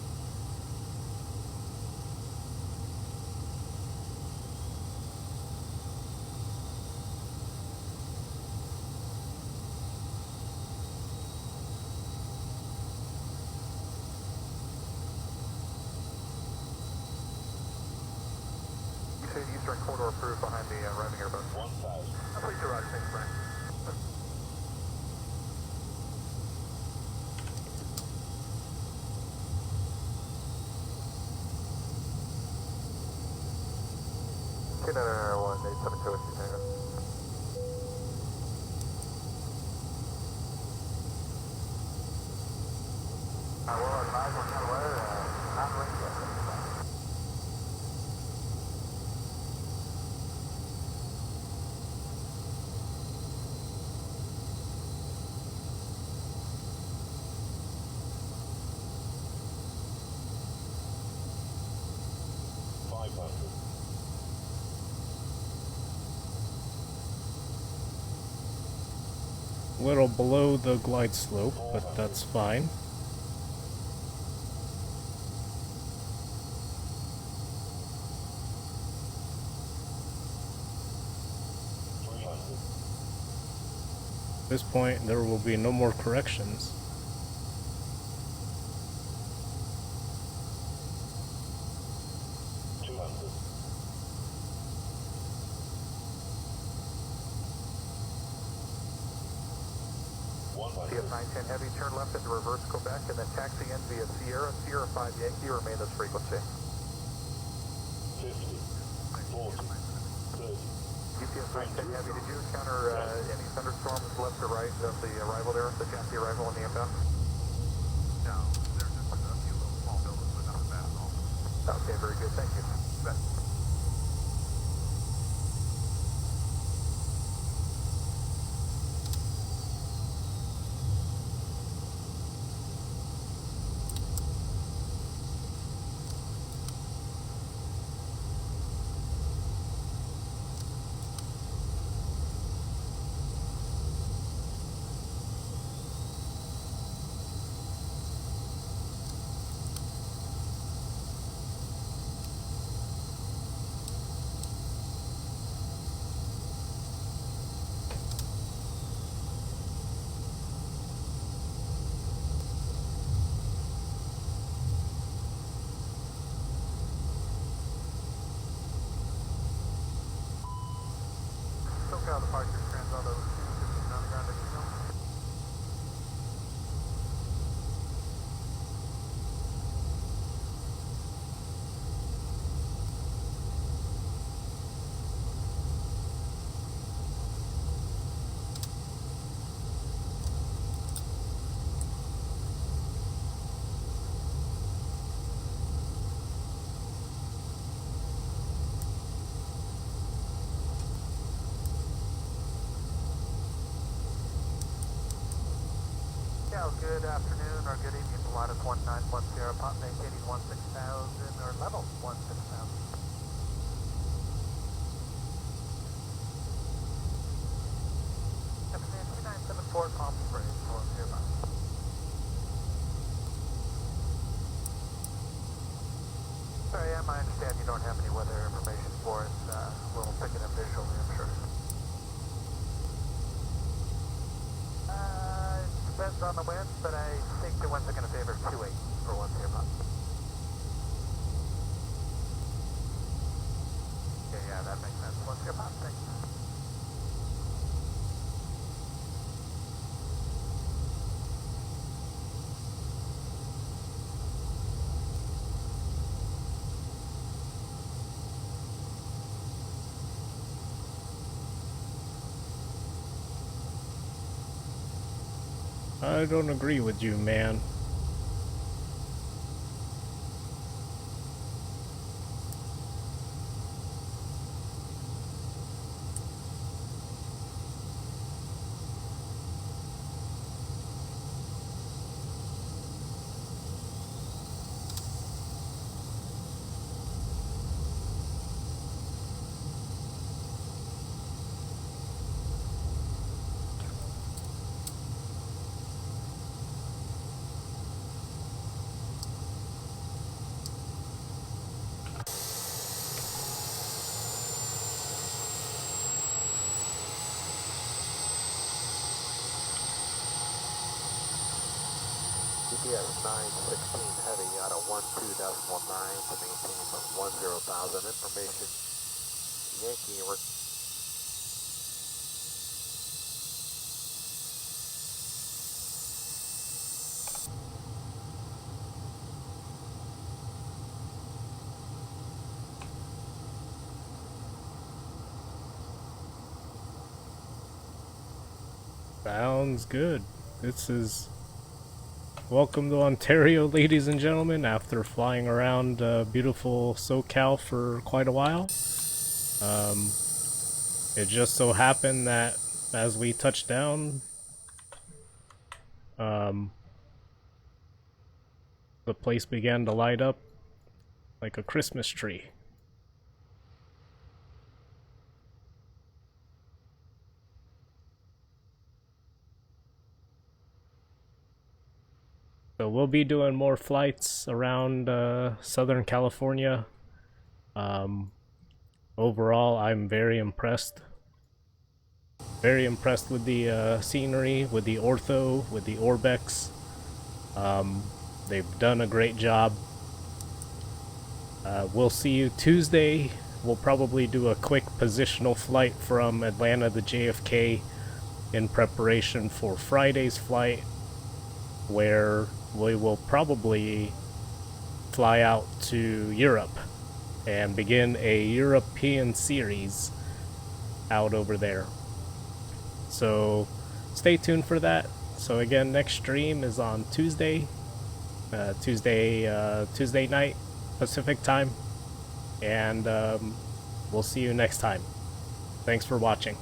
eastern corridor approved behind the arriving airboat. 1,000. Please to Roger, thanks, Brian. K9R1, 872 Tango. Well, advise what kind of weather, not rain yet. A little below the glide slope, but that's fine. At this point, there will be no more corrections. CS910 Heavy, turn left into reverse Quebec, and then taxi in via Sierra, Sierra 5 Yankee, remain this frequency. 50, 40, 30. UPS 910 Heavy, did you encounter any thunderstorms left or right of the arrival there, the Jackie arrival and the inbound? No, there's just a few little small buildings, but nothing bad at all. Okay, very good, thank you. Socal departure, Scramble, those 215 on the ground, additional. Good afternoon or good evening, Pilatus 1910, pop maintaining 16,000 or level 16,000. Captain 2974, Palm Springs, Palm Springs. Sorry, I understand you don't have any weather information for us. We'll pick it up visually, I'm sure. Depends on the wind, but I think the winds are going to favor 2-8 for once here, Bob. Yeah, that makes sense. Once here, Bob, thanks. I don't agree with you, man. UPS 916 Heavy out of 12.9 to maintain 10,000. Information Yankee, we're Sounds good. This is welcome to Ontario, ladies and gentlemen. After flying around beautiful Socal for quite a while, it just so happened that as we touched down, the place began to light up like a Christmas tree. So we'll be doing more flights around Southern California. Overall, I'm very impressed. Very impressed with the scenery, with the ortho, with the Orbx. They've done a great job. We'll see you Tuesday. We'll probably do a quick positional flight from Atlanta to JFK in preparation for Friday's flight, where we will probably fly out to Europe and begin a European series out over there. So stay tuned for that. So again, next stream is on Tuesday, Tuesday night Pacific time, and we'll see you next time. Thanks for watching.